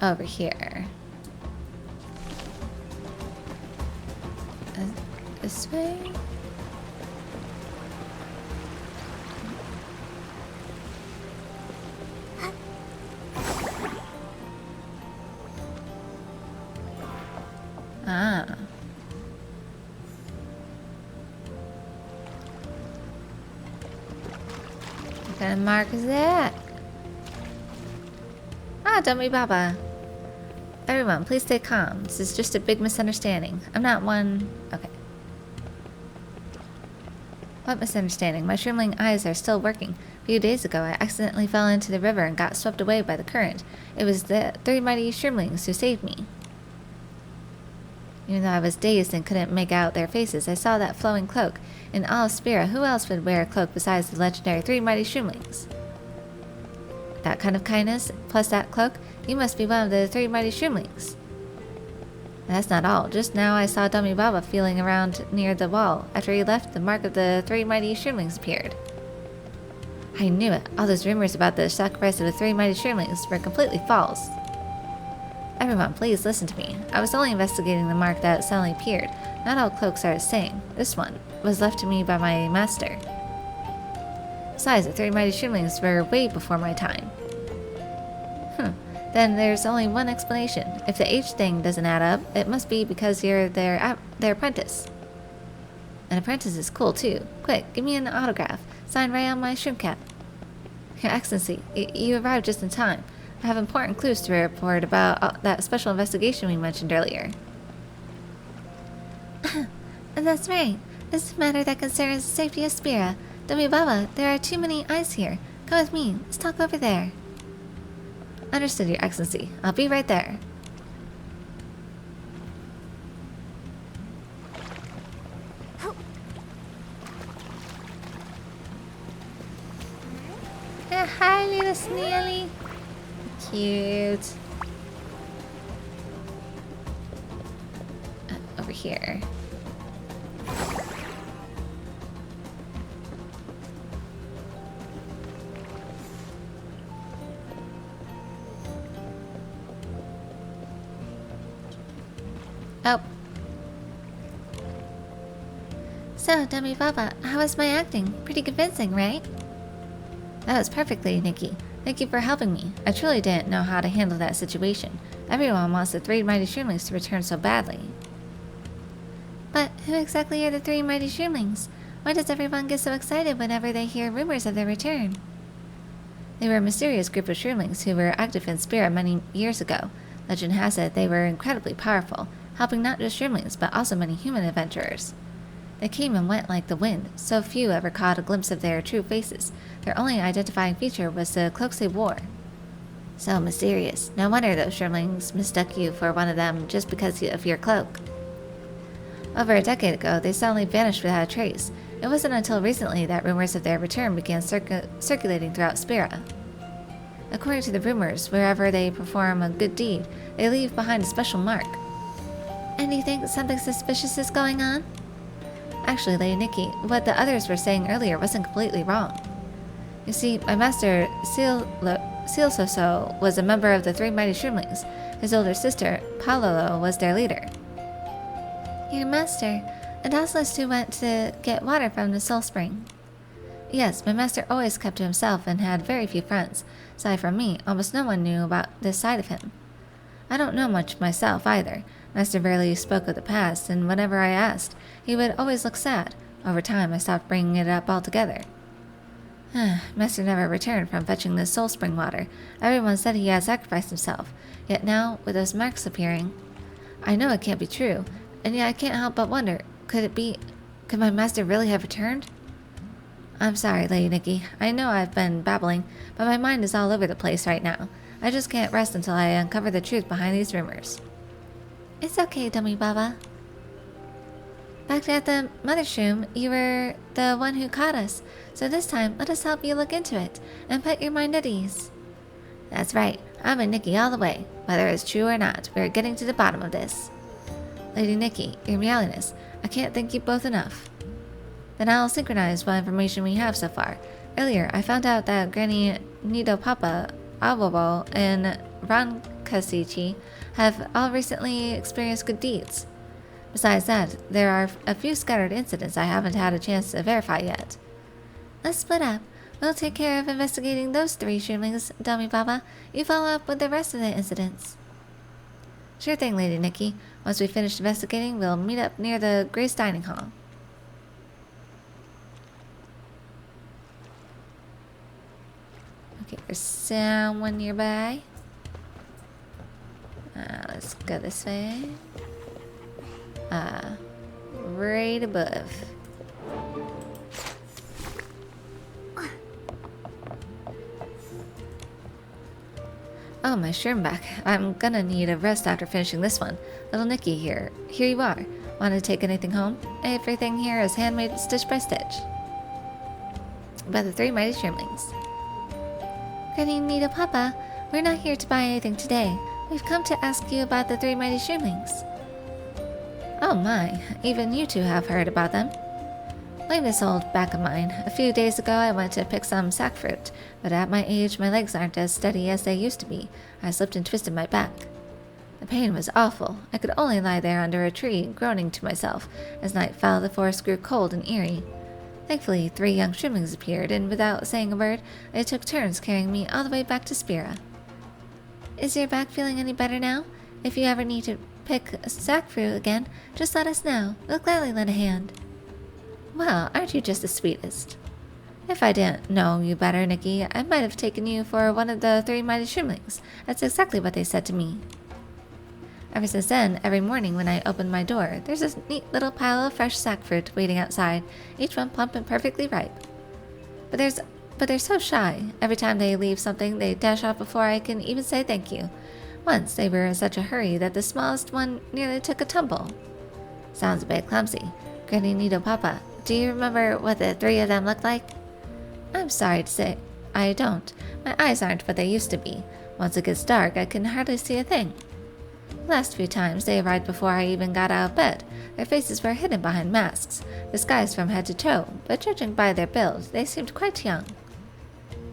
Over here. This way? Ah. What kind of mark is that? Ah, Dummy Baba. Everyone, please stay calm. This is just a big misunderstanding. I'm not one... Okay. What misunderstanding? My shroomling eyes are still working. A few days ago, I accidentally fell into the river and got swept away by the current. It was the 3 mighty shroomlings who saved me. Even though I was dazed and couldn't make out their faces, I saw that flowing cloak. In all of Spira, who else would wear a cloak besides the legendary 3 mighty shroomlings? That kind of kindness, plus that cloak, you must be one of the 3 mighty shroomlings. And that's not all. Just now I saw Dummy Baba feeling around near the wall. After he left, the mark of the 3 mighty shroomlings appeared. I knew it. All those rumors about the sacrifice of the 3 mighty shroomlings were completely false. Everyone, please listen to me. I was only investigating the mark that suddenly appeared. Not all cloaks are the same. This one was left to me by my master. Besides, the 3 mighty shroomlings were way before my time. Then there's only one explanation. If the age thing doesn't add up, it must be because you're their apprentice. An apprentice is cool too. Quick, give me an autograph. Sign right on my shroom cap. Your Excellency, you arrived just in time. I have important clues to report about that special investigation we mentioned earlier. That's right. This is a matter that concerns the safety of Spira. Dummy Baba, there are too many eyes here. Come with me. Let's talk over there. Understood, Your Excellency. I'll be right there. Hi, little Sneely. Cute. Over here. Oh. So, Dummy Baba, how was my acting? Pretty convincing, right? That was perfectly, Nikki. Thank you for helping me. I truly didn't know how to handle that situation. Everyone wants the 3 mighty shroomlings to return so badly. But who exactly are the 3 mighty shroomlings? Why does everyone get so excited whenever they hear rumors of their return? They were a mysterious group of shroomlings who were active in Spira many years ago. Legend has it they were incredibly powerful, helping not just shroomlings but also many human adventurers. They came and went like the wind. So few ever caught a glimpse of their true faces. Their only identifying feature was the cloaks they wore. So mysterious. No wonder those shrimlings mistook you for one of them just because of your cloak. Over a decade ago, they suddenly vanished without a trace. It wasn't until recently that rumors of their return began circulating throughout Spira. According to the rumors, wherever they perform a good deed, they leave behind a special mark. And you think something suspicious is going on? Actually, Lady Nikki, what the others were saying earlier wasn't completely wrong. You see, my master, Sealsoso, was a member of the Three Mighty Shroomlings. His older sister, Palolo, was their leader. Your master, a docilist who went to get water from the Soul Spring. Yes, my master always kept to himself and had very few friends. Aside from me, almost no one knew about this side of him. I don't know much myself either. Master rarely spoke of the past, and whenever I asked, he would always look sad. Over time, I stopped bringing it up altogether. Master never returned from fetching the Soul Spring water. Everyone said he had sacrificed himself. Yet now, with those marks appearing, I know it can't be true, and yet I can't help but wonder, could my master really have returned? I'm sorry, Lady Nikki. I know I've been babbling, but my mind is all over the place right now. I just can't rest until I uncover the truth behind these rumors. It's okay, Dummy Baba. Back at the Mothershroom, you were the one who caught us, so this time let us help you look into it and put your mind at ease. That's right. I'm a Nikki all the way. Whether it's true or not, we're getting to the bottom of this. Lady Nikki, Your Meowliness, I can't thank you both enough. Then I'll synchronize what information we have so far. Earlier, I found out that Granny Nidopapa, Awobo, and Rankasichi have all recently experienced good deeds. Besides that, there are a few scattered incidents I haven't had a chance to verify yet. Let's split up. We'll take care of investigating those 3 shroomlings, Dummy Baba. You follow up with the rest of the incidents. Sure thing, Lady Nikki. Once we finish investigating, we'll meet up near the Grace Dining Hall. Okay, there's someone nearby. Let's go this way. Right above. Oh, my shroom back. I'm gonna need a rest after finishing this one. Little Nikki here. Here you are. Want to take anything home? Everything here is handmade stitch by stitch. By the 3 Mighty Shroomlings. Granny Nidopapa, we're not here to buy anything today. We've come to ask you about the 3 Mighty Shroomlings. Oh my, even you two have heard about them. Blame this old back of mine. A few days ago I went to pick some sackfruit, but at my age my legs aren't as steady as they used to be. I slipped and twisted my back. The pain was awful. I could only lie there under a tree, groaning to myself. As night fell, the forest grew cold and eerie. Thankfully, 3 young shroomlings appeared, and without saying a word, they took turns carrying me all the way back to Spira. Is your back feeling any better now? If you ever need to pick sackfruit again, just let us know. We'll gladly lend a hand. Well, aren't you just the sweetest? If I didn't know you better, Nikki, I might have taken you for one of the 3 Mighty Shroomlings. That's exactly what they said to me. Ever since then, every morning when I open my door, there's this neat little pile of fresh sackfruit waiting outside, each one plump and perfectly ripe. But they're so shy. Every time they leave something, they dash off before I can even say thank you. Once they were in such a hurry that the smallest one nearly took a tumble. Sounds a bit clumsy. Granny Nidopapa, do you remember what the 3 of them looked like? I'm sorry to say, I don't. My eyes aren't what they used to be. Once it gets dark, I can hardly see a thing. The last few times they arrived before I even got out of bed. Their faces were hidden behind masks, disguised from head to toe, but judging by their build, they seemed quite young.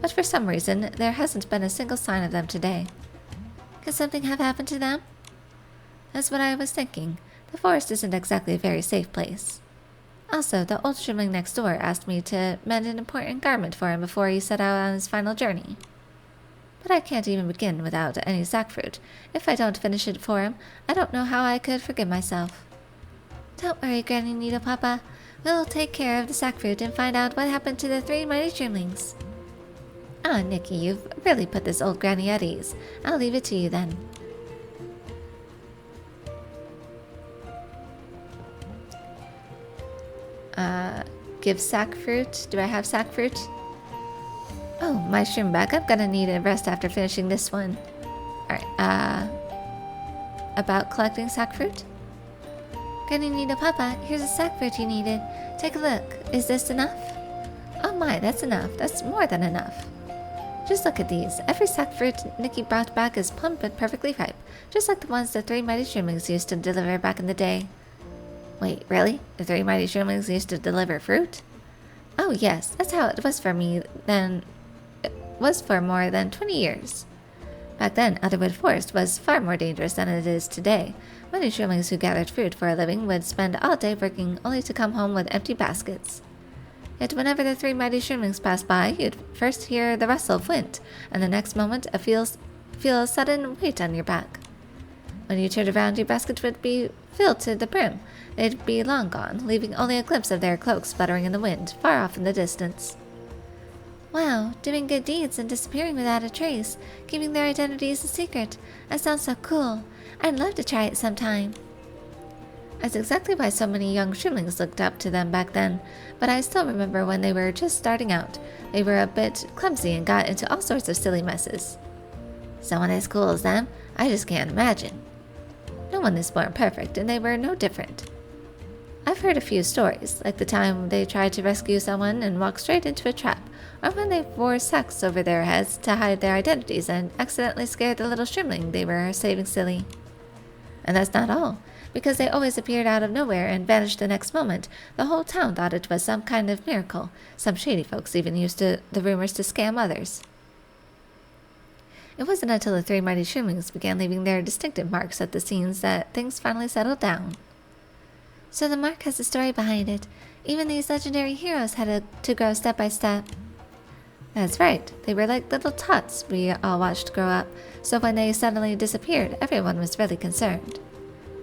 But for some reason, there hasn't been a single sign of them today. Could something have happened to them? That's what I was thinking. The forest isn't exactly a very safe place. Also, the old shroomling next door asked me to mend an important garment for him before he set out on his final journey. But I can't even begin without any sackfruit. If I don't finish it for him, I don't know how I could forgive myself. Don't worry, Granny Nidopapa. We'll take care of the sackfruit and find out what happened to the 3 Mighty Shroomlings. Ah, Nikki, you've really put this old granny at ease. I'll leave it to you then. Give sack fruit. Do I have sack fruit? Oh, my shroom bag. I'm gonna need a rest after finishing this one. Alright, about collecting sack fruit? Granny Nito Papa, here's a sack fruit you needed. Take a look. Is this enough? Oh my, that's enough. That's more than enough. Just look at these. Every sack fruit Nikki brought back is plump and perfectly ripe, just like the ones the three mighty shroomlings used to deliver back in the day. Wait, really? The three mighty shroomlings used to deliver fruit? Oh yes, that's how it was for me then. It was for more than 20 years. Back then, Elderwood Forest was far more dangerous than it is today. Many shroomlings who gathered fruit for a living would spend all day working only to come home with empty baskets. Yet whenever the three mighty shroomlings passed by, you'd first hear the rustle of wind, and the next moment feel a sudden weight on your back. When you turned around, your basket would be filled to the brim. They'd be long gone, leaving only a glimpse of their cloaks fluttering in the wind, far off in the distance. Wow, doing good deeds and disappearing without a trace, keeping their identities a secret. That sounds so cool. I'd love to try it sometime. That's exactly why so many young shroomlings looked up to them back then, but I still remember when they were just starting out. They were a bit clumsy and got into all sorts of silly messes. Someone as cool as them? I just can't imagine. No one is born perfect, and they were no different. I've heard a few stories, like the time they tried to rescue someone and walked straight into a trap, or when they wore sacks over their heads to hide their identities and accidentally scared the little shroomling they were saving silly. And that's not all. Because they always appeared out of nowhere and vanished the next moment, the whole town thought it was some kind of miracle. Some shady folks even used the rumors to scam others. It wasn't until the three mighty shroomlings began leaving their distinctive marks at the scenes that things finally settled down. So the mark has a story behind it. Even these legendary heroes had to grow step by step. That's right. They were like little tots we all watched grow up, so when they suddenly disappeared, everyone was really concerned.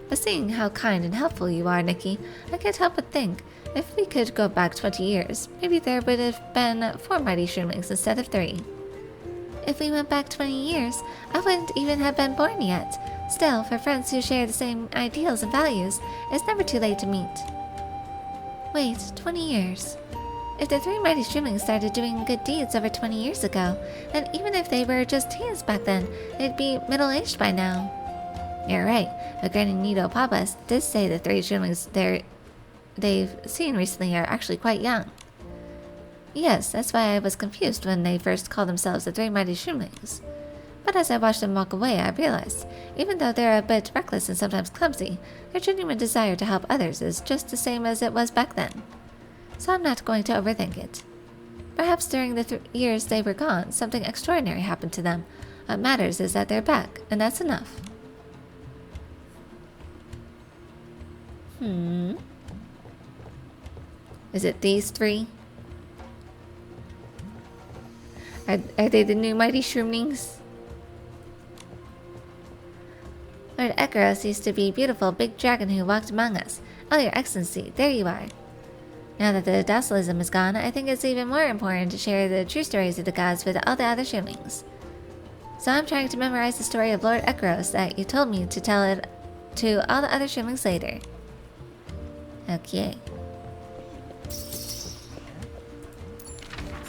But seeing how kind and helpful you are, Nikki, I can't help but think, if we could go back 20 years, maybe there would have been 4 mighty shroomlings instead of 3. If we went back 20 years, I wouldn't even have been born yet. Still, for friends who share the same ideals and values, it's never too late to meet. Wait, 20 years. If the three mighty shroomlings started doing good deeds over 20 years ago, then even if they were just teens back then, they'd be middle-aged by now. You're right, but Granny Nito Papa did say the 3 shroomlings they've seen recently are actually quite young. Yes, that's why I was confused when they first called themselves the three mighty shroomlings. But as I watched them walk away, I realized, even though they're a bit reckless and sometimes clumsy, their genuine desire to help others is just the same as it was back then. So I'm not going to overthink it. Perhaps during the years they were gone, something extraordinary happened to them. What matters is that they're back, and that's enough. Is it these 3? Are they the new mighty shroomlings? Lord Ekros used to be a beautiful big dragon who walked among us. Oh, Your Excellency, there you are. Now that the docilism is gone, I think it's even more important to share the true stories of the gods with all the other shroomlings. So I'm trying to memorize the story of Lord Ekros that you told me to tell it to all the other shroomlings later. Okay.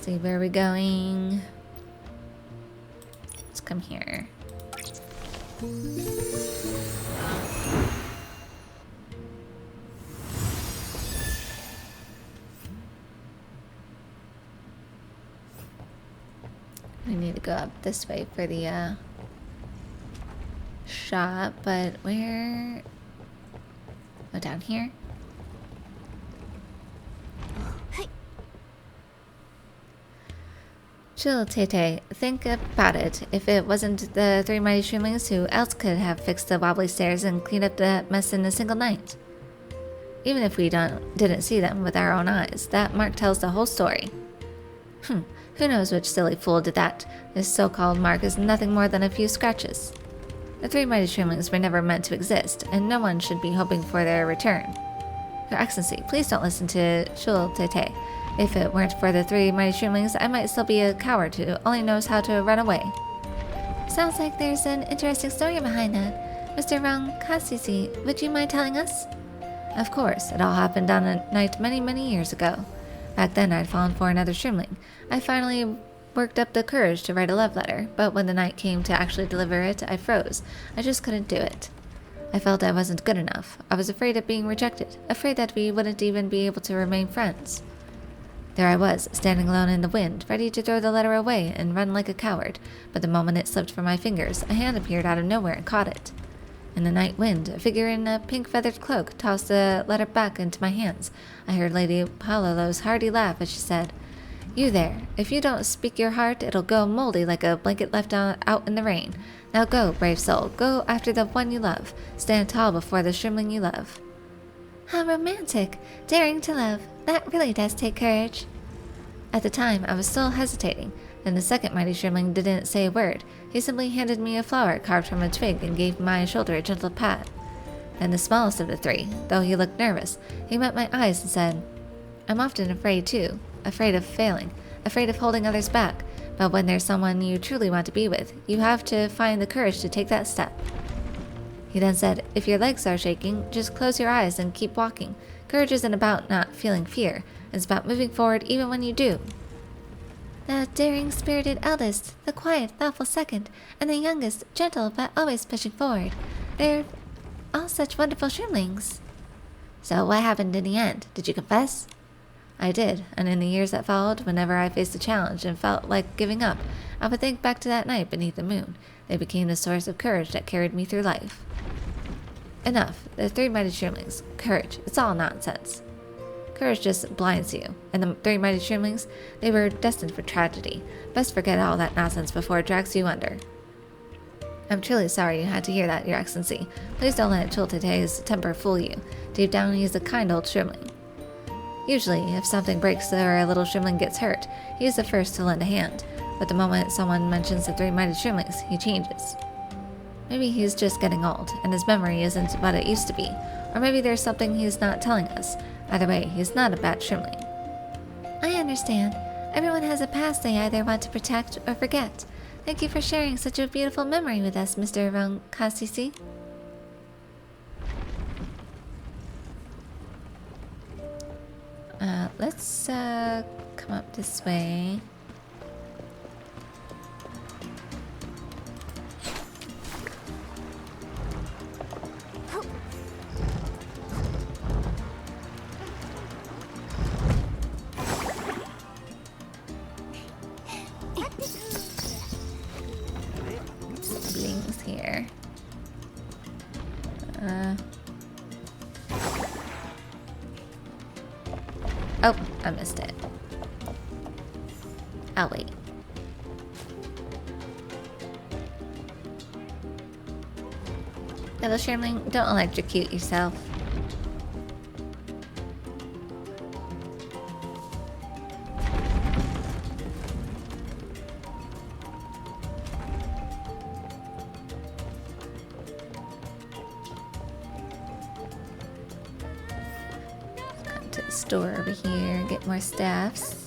See where we're going. Let's come here. We need to go up this way for the shop, but where? Oh, down here? Chill, Tete. Think about it. If it wasn't the three mighty shroomlings, who else could have fixed the wobbly stairs and cleaned up the mess in a single night? Even if we didn't see them with our own eyes, that mark tells the whole story. Who knows which silly fool did that? This so-called mark is nothing more than a few scratches. The three mighty shroomlings were never meant to exist, and no one should be hoping for their return. Your Excellency, please don't listen to Chill, Tete. If it weren't for the three mighty shroomlings, I might still be a coward who only knows how to run away. Sounds like there's an interesting story behind that. Mr. Rong Kassisi, would you mind telling us? Of course, it all happened on a night many, many years ago. Back then, I'd fallen for another shrimling. I finally worked up the courage to write a love letter, but when the night came to actually deliver it, I froze. I just couldn't do it. I felt I wasn't good enough. I was afraid of being rejected, afraid that we wouldn't even be able to remain friends. There I was, standing alone in the wind, ready to throw the letter away and run like a coward, but the moment it slipped from my fingers, a hand appeared out of nowhere and caught it. In the night wind, a figure in a pink feathered cloak tossed the letter back into my hands. I heard Lady Palolo's hearty laugh as she said, "You there. If you don't speak your heart, it'll go moldy like a blanket left out in the rain. Now go, brave soul, go after the one you love. Stand tall before the shrimling you love." How romantic! Daring to love. That really does take courage. At the time, I was still hesitating. Then the second mighty shrimling didn't say a word. He simply handed me a flower carved from a twig and gave my shoulder a gentle pat. Then the smallest of the three, though he looked nervous, he met my eyes and said, "I'm often afraid too. Afraid of failing. Afraid of holding others back. But when there's someone you truly want to be with, you have to find the courage to take that step." He then said, "If your legs are shaking, just close your eyes and keep walking. Courage isn't about not feeling fear. It's about moving forward even when you do." The daring, spirited eldest, the quiet, thoughtful second, and the youngest, gentle but always pushing forward. They're all such wonderful shrimlings. So what happened in the end? Did you confess? I did, and in the years that followed, whenever I faced a challenge and felt like giving up, I would think back to that night beneath the moon. They became the source of courage that carried me through life. Enough. The three mighty shrimlings. Courage. It's all nonsense. Courage just blinds you, and the three mighty shrimlings, they were destined for tragedy. Best forget all that nonsense before it drags you under. I'm truly sorry you had to hear that, Your Excellency. Please don't let Chultete's temper fool you. Deep down, he's a kind old shrimling. Usually, if something breaks or a little shrimling gets hurt, he is the first to lend a hand. But the moment someone mentions the three mighty shrimlings, he changes. Maybe he's just getting old, and his memory isn't what it used to be. Or maybe there's something he's not telling us. Either way, he's not a bad shrimling. I understand. Everyone has a past they either want to protect or forget. Thank you for sharing such a beautiful memory with us, Mr. Ronkasisi. Let's come up this way. Siblings here. Oh, I missed it. I'll wait. Little shrimling, don't electrocute yourself. Come to the store over here, get more staffs.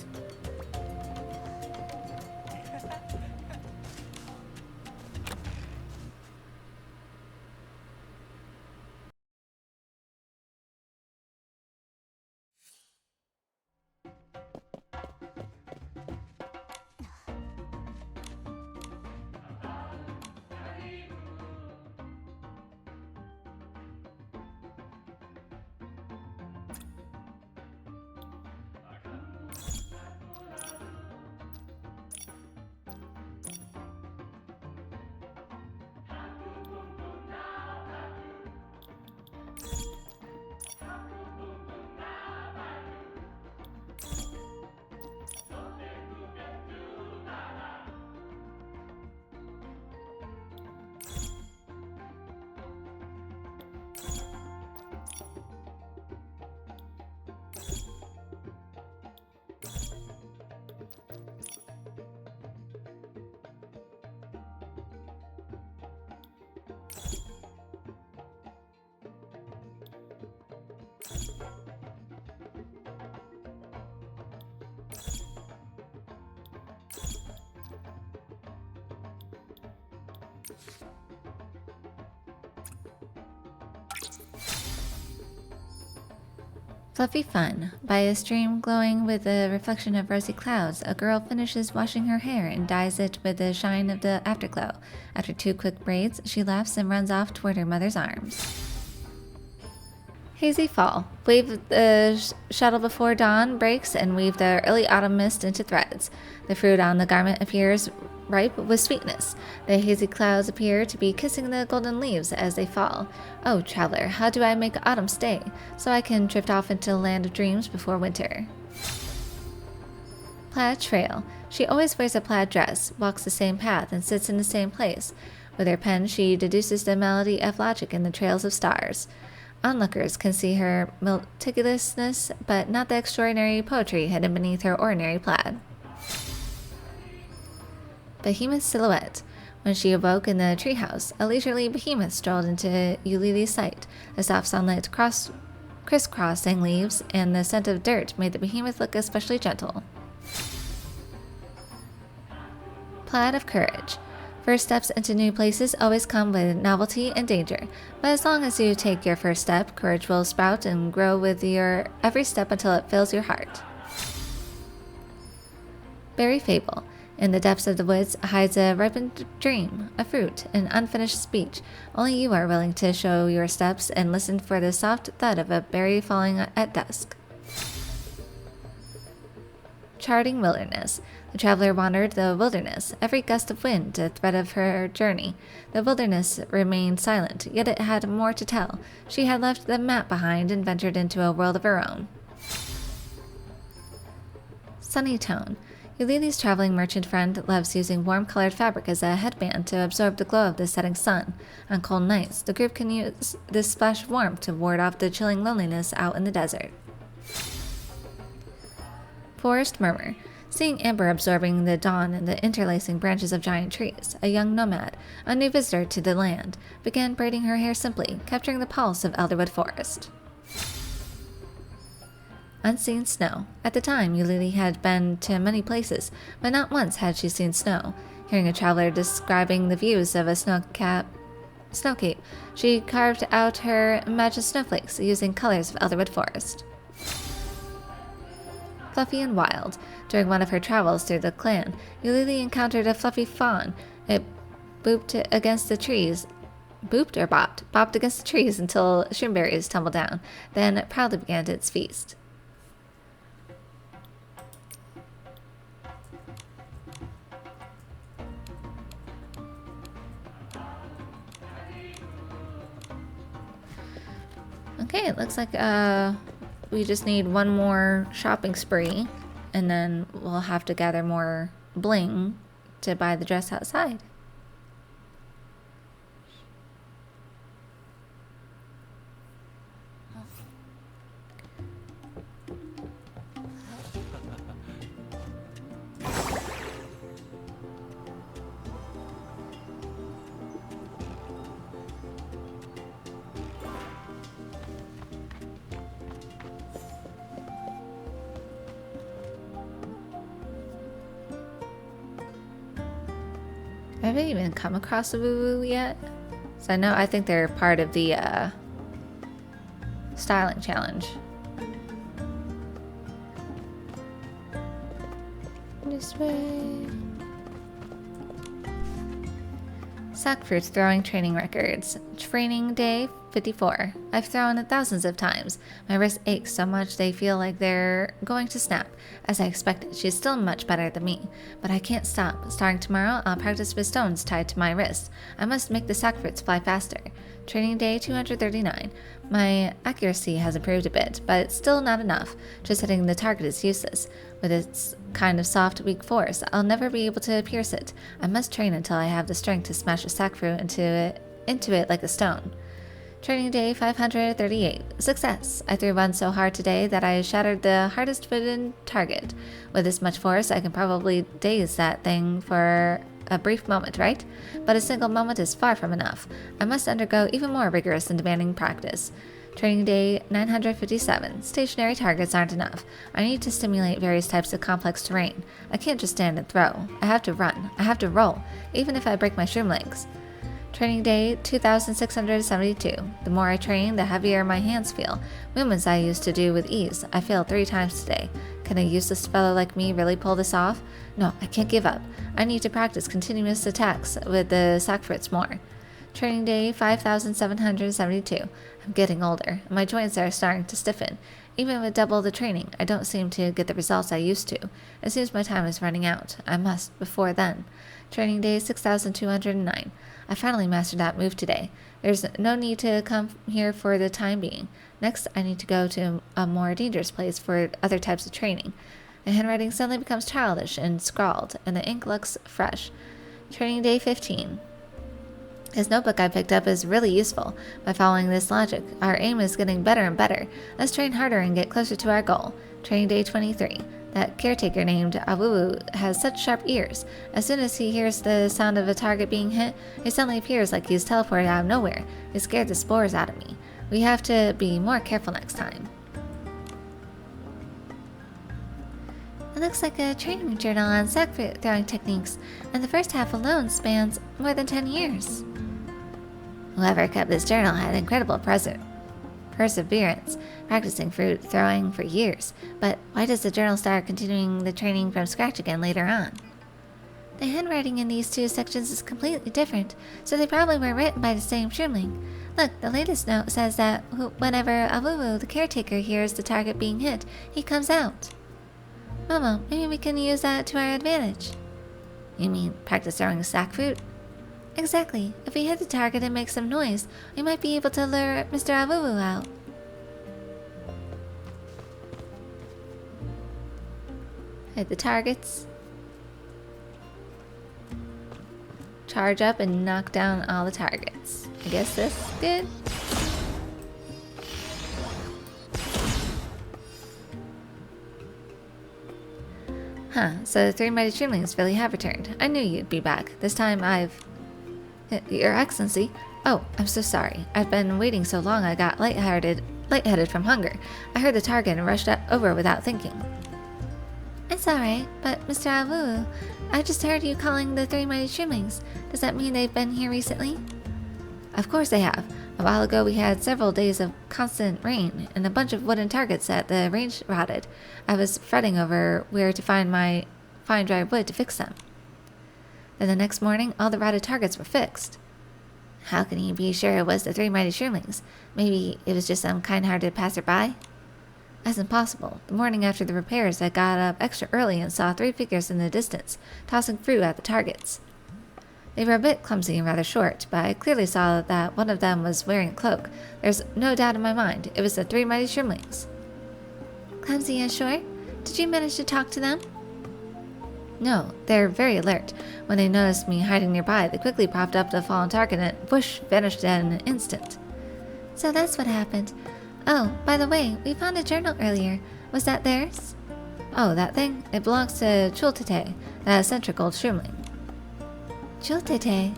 Fluffy fun. By a stream glowing with a reflection of rosy clouds, a girl finishes washing her hair and dyes it with the shine of the afterglow. After 2 quick braids, she laughs and runs off toward her mother's arms. Hazy fall. Wave the shuttle before dawn breaks and weave the early autumn mist into threads. The fruit on the garment appears ripe with sweetness. The hazy clouds appear to be kissing the golden leaves as they fall. Oh, traveler, how do I make autumn stay, so I can drift off into the land of dreams before winter? Plaid trail. She always wears a plaid dress, walks the same path, and sits in the same place. With her pen, she deduces the melody of logic in the trails of stars. Onlookers can see her meticulousness, but not the extraordinary poetry hidden beneath her ordinary plaid. Behemoth silhouette. When she awoke in the treehouse, a leisurely behemoth strolled into Eulily's sight. The soft sunlight crisscrossing leaves and the scent of dirt made the behemoth look especially gentle. Plaid of courage. First steps into new places always come with novelty and danger, but as long as you take your first step, courage will sprout and grow with your every step until it fills your heart. Berry fable. In the depths of the woods hides a ripened dream, a fruit, an unfinished speech. Only you are willing to show your steps and listen for the soft thud of a berry falling at dusk. Charting wilderness. The traveler wandered the wilderness, every gust of wind the thread of her journey. The wilderness remained silent, yet it had more to tell. She had left the map behind and ventured into a world of her own. Sunny tone. Eulily's traveling merchant friend loves using warm-colored fabric as a headband to absorb the glow of the setting sun. On cold nights, the group can use this splash of warmth to ward off the chilling loneliness out in the desert. Forest murmur. Seeing Amber absorbing the dawn in the interlacing branches of giant trees, a young nomad, a new visitor to the land, began braiding her hair simply, capturing the pulse of Elderwood Forest. Unseen snow. At the time, Eulalie had been to many places, but not once had she seen snow. Hearing a traveler describing the views of a snow-cape, she carved out her imagined snowflakes using colors of Elderwood Forest. Fluffy and wild. During one of her travels through the clan, Eulalie encountered a fluffy fawn. It booped against the trees. Bopped against the trees until shroomberries tumbled down, then proudly began its feast. Okay, it looks like we just need one more shopping spree, and then we'll have to gather more bling to buy the dress outside. I haven't even come across a woo-woo yet. So I think they're part of the styling challenge. This way. Sackfruit throwing training records. Training day 54. I've thrown it thousands of times. My wrists ache so much they feel like they're going to snap. As I expected, she's still much better than me. But I can't stop. Starting tomorrow, I'll practice with stones tied to my wrists. I must make the sackfruits fly faster. Training day 239. My accuracy has improved a bit, but it's still not enough. Just hitting the target is useless. With its kind of soft, weak force, I'll never be able to pierce it. I must train until I have the strength to smash a sackfruit into it like a stone. Training day 538. Success! I threw one so hard today that I shattered the hardest wooden target. With this much force, I can probably daze that thing for a brief moment, right? But a single moment is far from enough. I must undergo even more rigorous and demanding practice. Training day 957. Stationary targets aren't enough. I need to stimulate various types of complex terrain. I can't just stand and throw. I have to run. I have to roll, even if I break my shroom legs. Training day 2672. The more I train, the heavier my hands feel. Movements I used to do with ease. I failed 3 times today. Can a useless fellow like me really pull this off? No, I can't give up. I need to practice continuous attacks with the sackfruits more. Training day 5772. I'm getting older, and my joints are starting to stiffen. Even with double the training, I don't seem to get the results I used to. It seems my time is running out. I must, before then. Training day 6209. I finally mastered that move today. There's no need to come here for the time being. Next, I need to go to a more dangerous place for other types of training. The handwriting suddenly becomes childish and scrawled, and the ink looks fresh. Training day 15. This notebook I picked up is really useful. By following this logic, our aim is getting better and better. Let's train harder and get closer to our goal. Training day 23. That caretaker named Awuwu has such sharp ears. As soon as he hears the sound of a target being hit, he suddenly appears like he's teleported out of nowhere. He scared the spores out of me. We have to be more careful next time. It looks like a training journal on sackfruit throwing techniques, and the first half alone spans more than 10 years. Whoever kept this journal had incredible perseverance, practicing fruit throwing for years. But why does the journal start continuing the training from scratch again later on? The handwriting in these 2 sections is completely different, so they probably were written by the same shroomling. Look, the latest note says that whenever Awuwu, the caretaker, hears the target being hit, he comes out. Momo, maybe we can use that to our advantage. You mean practice throwing sackfruit? Exactly. If we hit the target and make some noise, we might be able to lure Mr. Awuwu out. Hit the targets. Charge up and knock down all the targets. I guess that's good. Huh, so the 3 mighty streamlings really have returned. I knew you'd be back. This time Your Excellency. Oh, I'm so sorry. I've been waiting so long I got lightheaded from hunger. I heard the target and rushed over without thinking. It's alright, but Mr. Awuwu, I just heard you calling the 3 mighty streamlings. Does that mean they've been here recently? Of course they have. A while ago we had several days of constant rain and a bunch of wooden targets at the range rotted. I was fretting over where to find dry wood to fix them. Then the next morning all the rotted targets were fixed. How can you be sure it was the 3 mighty shroomlings? Maybe it was just some kind-hearted passerby? That's impossible. The morning after the repairs I got up extra early and saw 3 figures in the distance, tossing fruit at the targets. They were a bit clumsy and rather short, but I clearly saw that one of them was wearing a cloak. There's no doubt in my mind. It was the 3 mighty shroomlings. Clumsy and short? Did you manage to talk to them? No, they're very alert. When they noticed me hiding nearby, they quickly popped up the fallen target and whoosh, vanished in an instant. So that's what happened. Oh, by the way, we found a journal earlier. Was that theirs? Oh, that thing? It belongs to Chultete, that eccentric old shroomling. Chultete?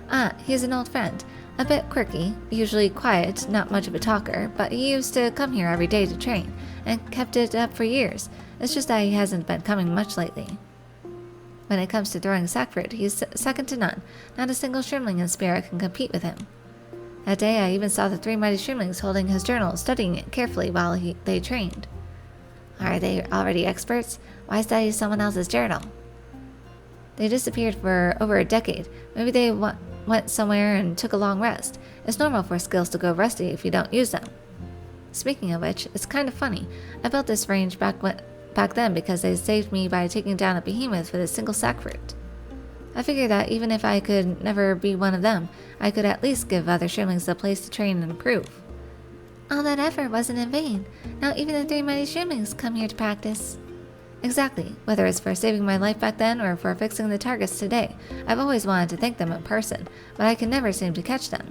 Ah, he's an old friend. A bit quirky, usually quiet, not much of a talker, but he used to come here every day to train, and kept it up for years. It's just that he hasn't been coming much lately. When it comes to throwing sackfruit, he's second to none. Not a single shroomling in Spirit can compete with him. That day I even saw the 3 mighty shroomlings holding his journal, studying it carefully while they trained. Are they already experts? Why study someone else's journal? They disappeared for over a decade. Maybe they went somewhere and took a long rest. It's normal for skills to go rusty if you don't use them. Speaking of which, it's kind of funny. I built this range back then because they saved me by taking down a behemoth with a single sackfruit. I figured that even if I could never be one of them, I could at least give other shroomlings a place to train and improve. All that effort wasn't in vain. Now even the 3 mighty shroomlings come here to practice. Exactly. Whether it's for saving my life back then or for fixing the targets today, I've always wanted to thank them in person, but I can never seem to catch them.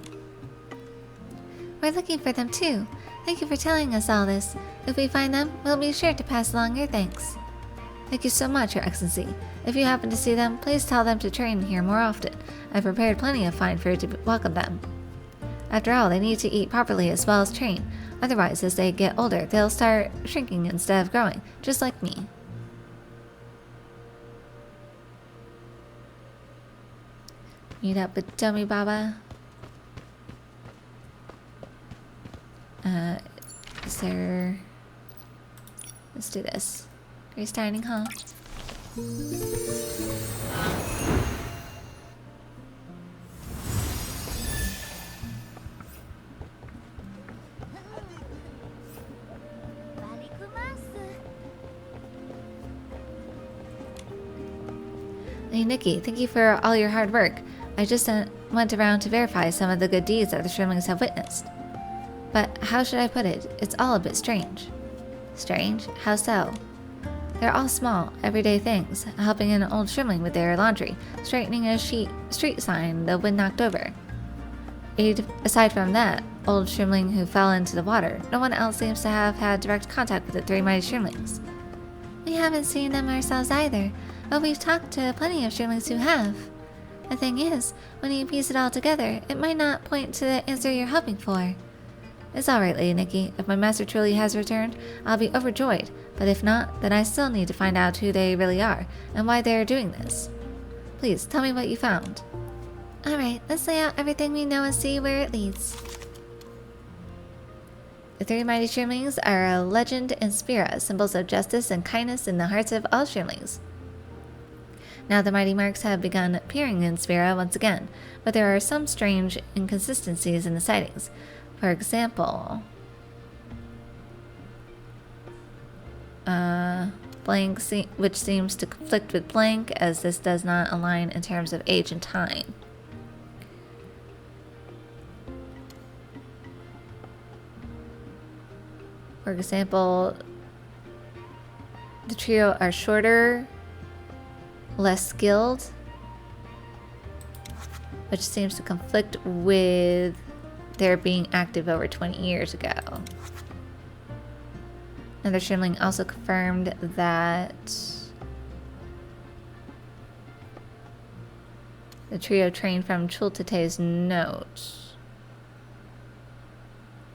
We're looking for them too. Thank you for telling us all this. If we find them, we'll be sure to pass along your thanks. Thank you so much, Your Excellency. If you happen to see them, please tell them to train here more often. I've prepared plenty of fine food to welcome them. After all, they need to eat properly as well as train. Otherwise, as they get older, they'll start shrinking instead of growing, just like me. Meet up with Dummy Baba. Is there... Let's do this. Grace Dining Hall. Hey Nikki, thank you for all your hard work. I just went around to verify some of the good deeds that the Shrimlings have witnessed. But how should I put it? It's all a bit strange. Strange? How so? They're all small, everyday things, helping an old Shrimling with their laundry, straightening a street sign the wind knocked over. Aside from that old Shrimling who fell into the water, no one else seems to have had direct contact with the three mighty Shrimlings. We haven't seen them ourselves either, but we've talked to plenty of Shrimlings who have. The thing is, when you piece it all together, it might not point to the answer you're hoping for. It's alright, Lady Nikki. If my master truly has returned, I'll be overjoyed. But if not, then I still need to find out who they really are, and why they are doing this. Please, tell me what you found. Alright, let's lay out everything we know and see where it leads. The three mighty Shrimlings are a legend and spira, symbols of justice and kindness in the hearts of all Shrimlings. Now the mighty marks have begun appearing in Spira once again, but there are some strange inconsistencies in the sightings. For example, blank, which seems to conflict with blank, as this does not align in terms of age and time. For example, the trio are shorter, less skilled, which seems to conflict with their being active over 20 years ago. Another Shrimling also confirmed that the trio trained from Chultete's note.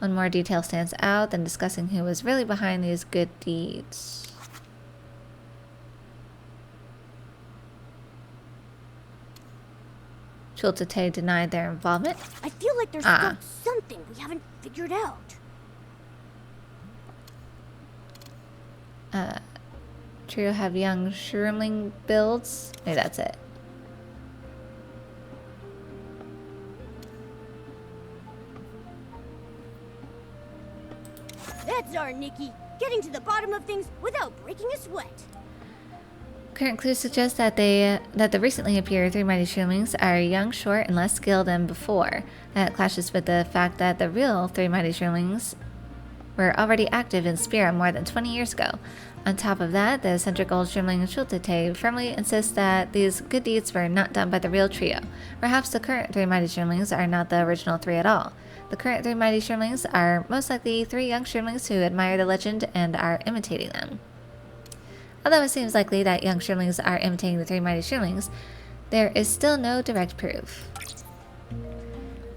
One more detail stands out than discussing who was really behind these good deeds. Chultete denied their involvement. I feel like there's still something we haven't figured out. Trio have young Shrimling builds. Maybe that's it. That's our Nikki, getting to the bottom of things without breaking a sweat. Current clues suggest that the recently appeared three mighty Shrimlings are young, short, and less skilled than before. That clashes with the fact that the real three mighty Shrimlings were already active in Spira more than 20 years ago. On top of that, the eccentric old Shrimling Chultete firmly insists that these good deeds were not done by the real trio. Perhaps the current three mighty Shrimlings are not the original three at all. The current three mighty Shrimlings are most likely three young Shrimlings who admire the legend and are imitating them. Although it seems likely that young Shrimlings are imitating the three mighty Shrimlings, there is still no direct proof.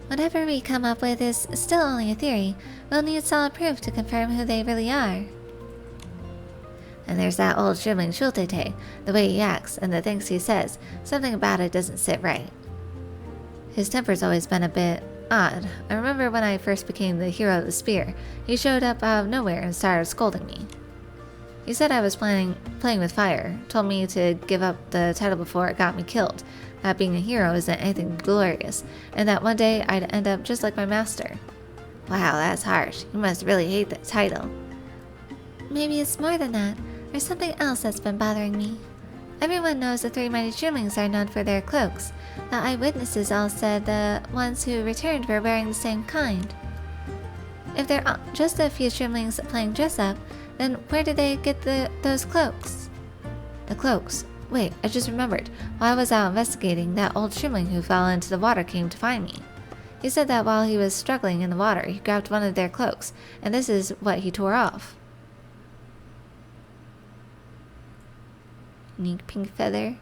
Whatever we come up with is still only a theory. We'll need solid proof to confirm who they really are. And there's that old Shrimling Chultete, the way he acts and the things he says. Something about it doesn't sit right. His temper's always been a bit odd. I remember when I first became the hero of the spear, he showed up out of nowhere and started scolding me. He said I was playing with fire, told me to give up the title before it got me killed, that being a hero isn't anything glorious, and that one day I'd end up just like my master. Wow, that's harsh. You must really hate that title. Maybe it's more than that. There's something else that's been bothering me. Everyone knows the three mighty Shrimlings are known for their cloaks. The eyewitnesses all said the ones who returned were wearing the same kind. If there are just a few Shrimlings playing dress-up, then where did they get those cloaks? The cloaks? Wait, I just remembered. While I was out investigating, that old Shrimling who fell into the water came to find me. He said that while he was struggling in the water, he grabbed one of their cloaks, and this is what he tore off. Unique pink feather.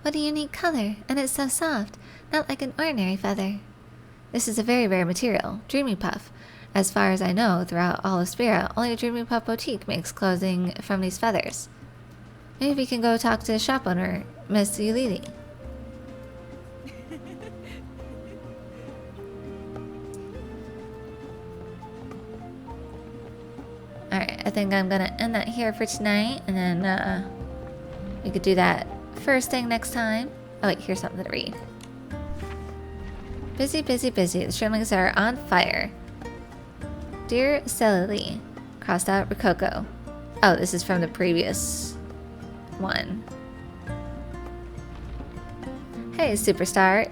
What a unique color, and it's so soft, not like an ordinary feather. This is a very rare material, Dreamy Puff. As far as I know, throughout all of Spira, only a Dreamy Puff boutique makes clothing from these feathers. Maybe we can go talk to the shop owner, Miss Yulili. think I'm gonna end that here for tonight, and then we could do that first thing next time. Oh wait, here's something to read. Busy, busy, busy. The shrimlings are on fire. Dear Cecily, crossed out Rococo. Oh, this is from the previous one. Hey, superstar.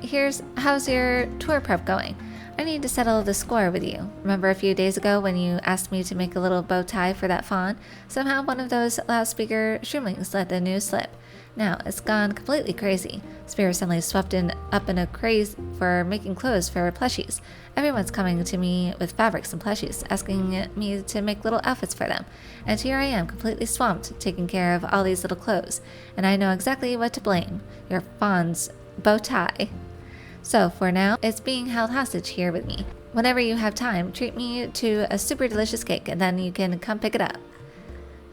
How's your tour prep going? I need to settle the score with you. Remember a few days ago when you asked me to make a little bow tie for that fawn? Somehow one of those loudspeaker shrimlings let the news slip. Now it's gone completely crazy. Spirit suddenly swept up in a craze for making clothes for plushies. Everyone's coming to me with fabrics and plushies, asking me to make little outfits for them. And here I am, completely swamped, taking care of all these little clothes. And I know exactly what to blame. Your fawn's bow tie. So for now, it's being held hostage here with me. Whenever you have time, treat me to a super delicious cake, and then you can come pick it up.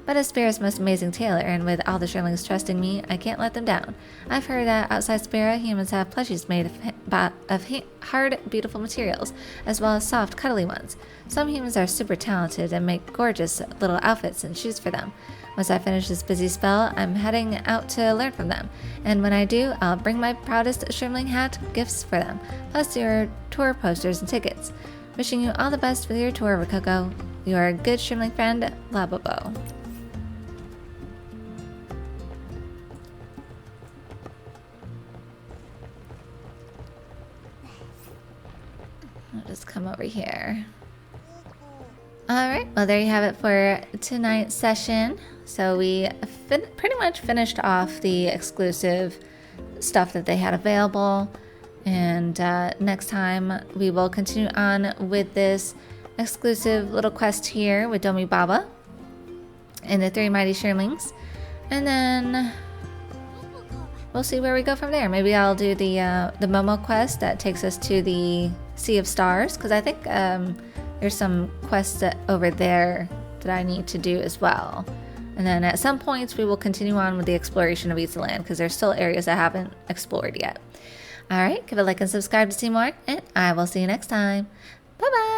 But as Spira's most amazing tailor, and with all the shrimlings trusting me, I can't let them down. I've heard that outside Spira, humans have plushies made of hard, beautiful materials, as well as soft, cuddly ones. Some humans are super talented and make gorgeous little outfits and shoes for them. Once I finish this busy spell, I'm heading out to learn from them. And when I do, I'll bring my proudest shrimling hat gifts for them, plus your tour posters and tickets. Wishing you all the best with your tour, Rococo. You are a good shrimling friend, Labobo. I'll just come over here. Alright, well there you have it for tonight's session. So we pretty much finished off the exclusive stuff that they had available. And next time we will continue on with this exclusive little quest here with Domi Baba and the 3 mighty shrimlings. And then we'll see where we go from there. Maybe I'll do the Momo quest that takes us to the Sea of Stars, because I think there's some quests over there that I need to do as well. And then at some points we will continue on with the exploration of Land, because there's still areas I haven't explored yet. Alright, give a like and subscribe to see more, and I will see you next time. Bye bye!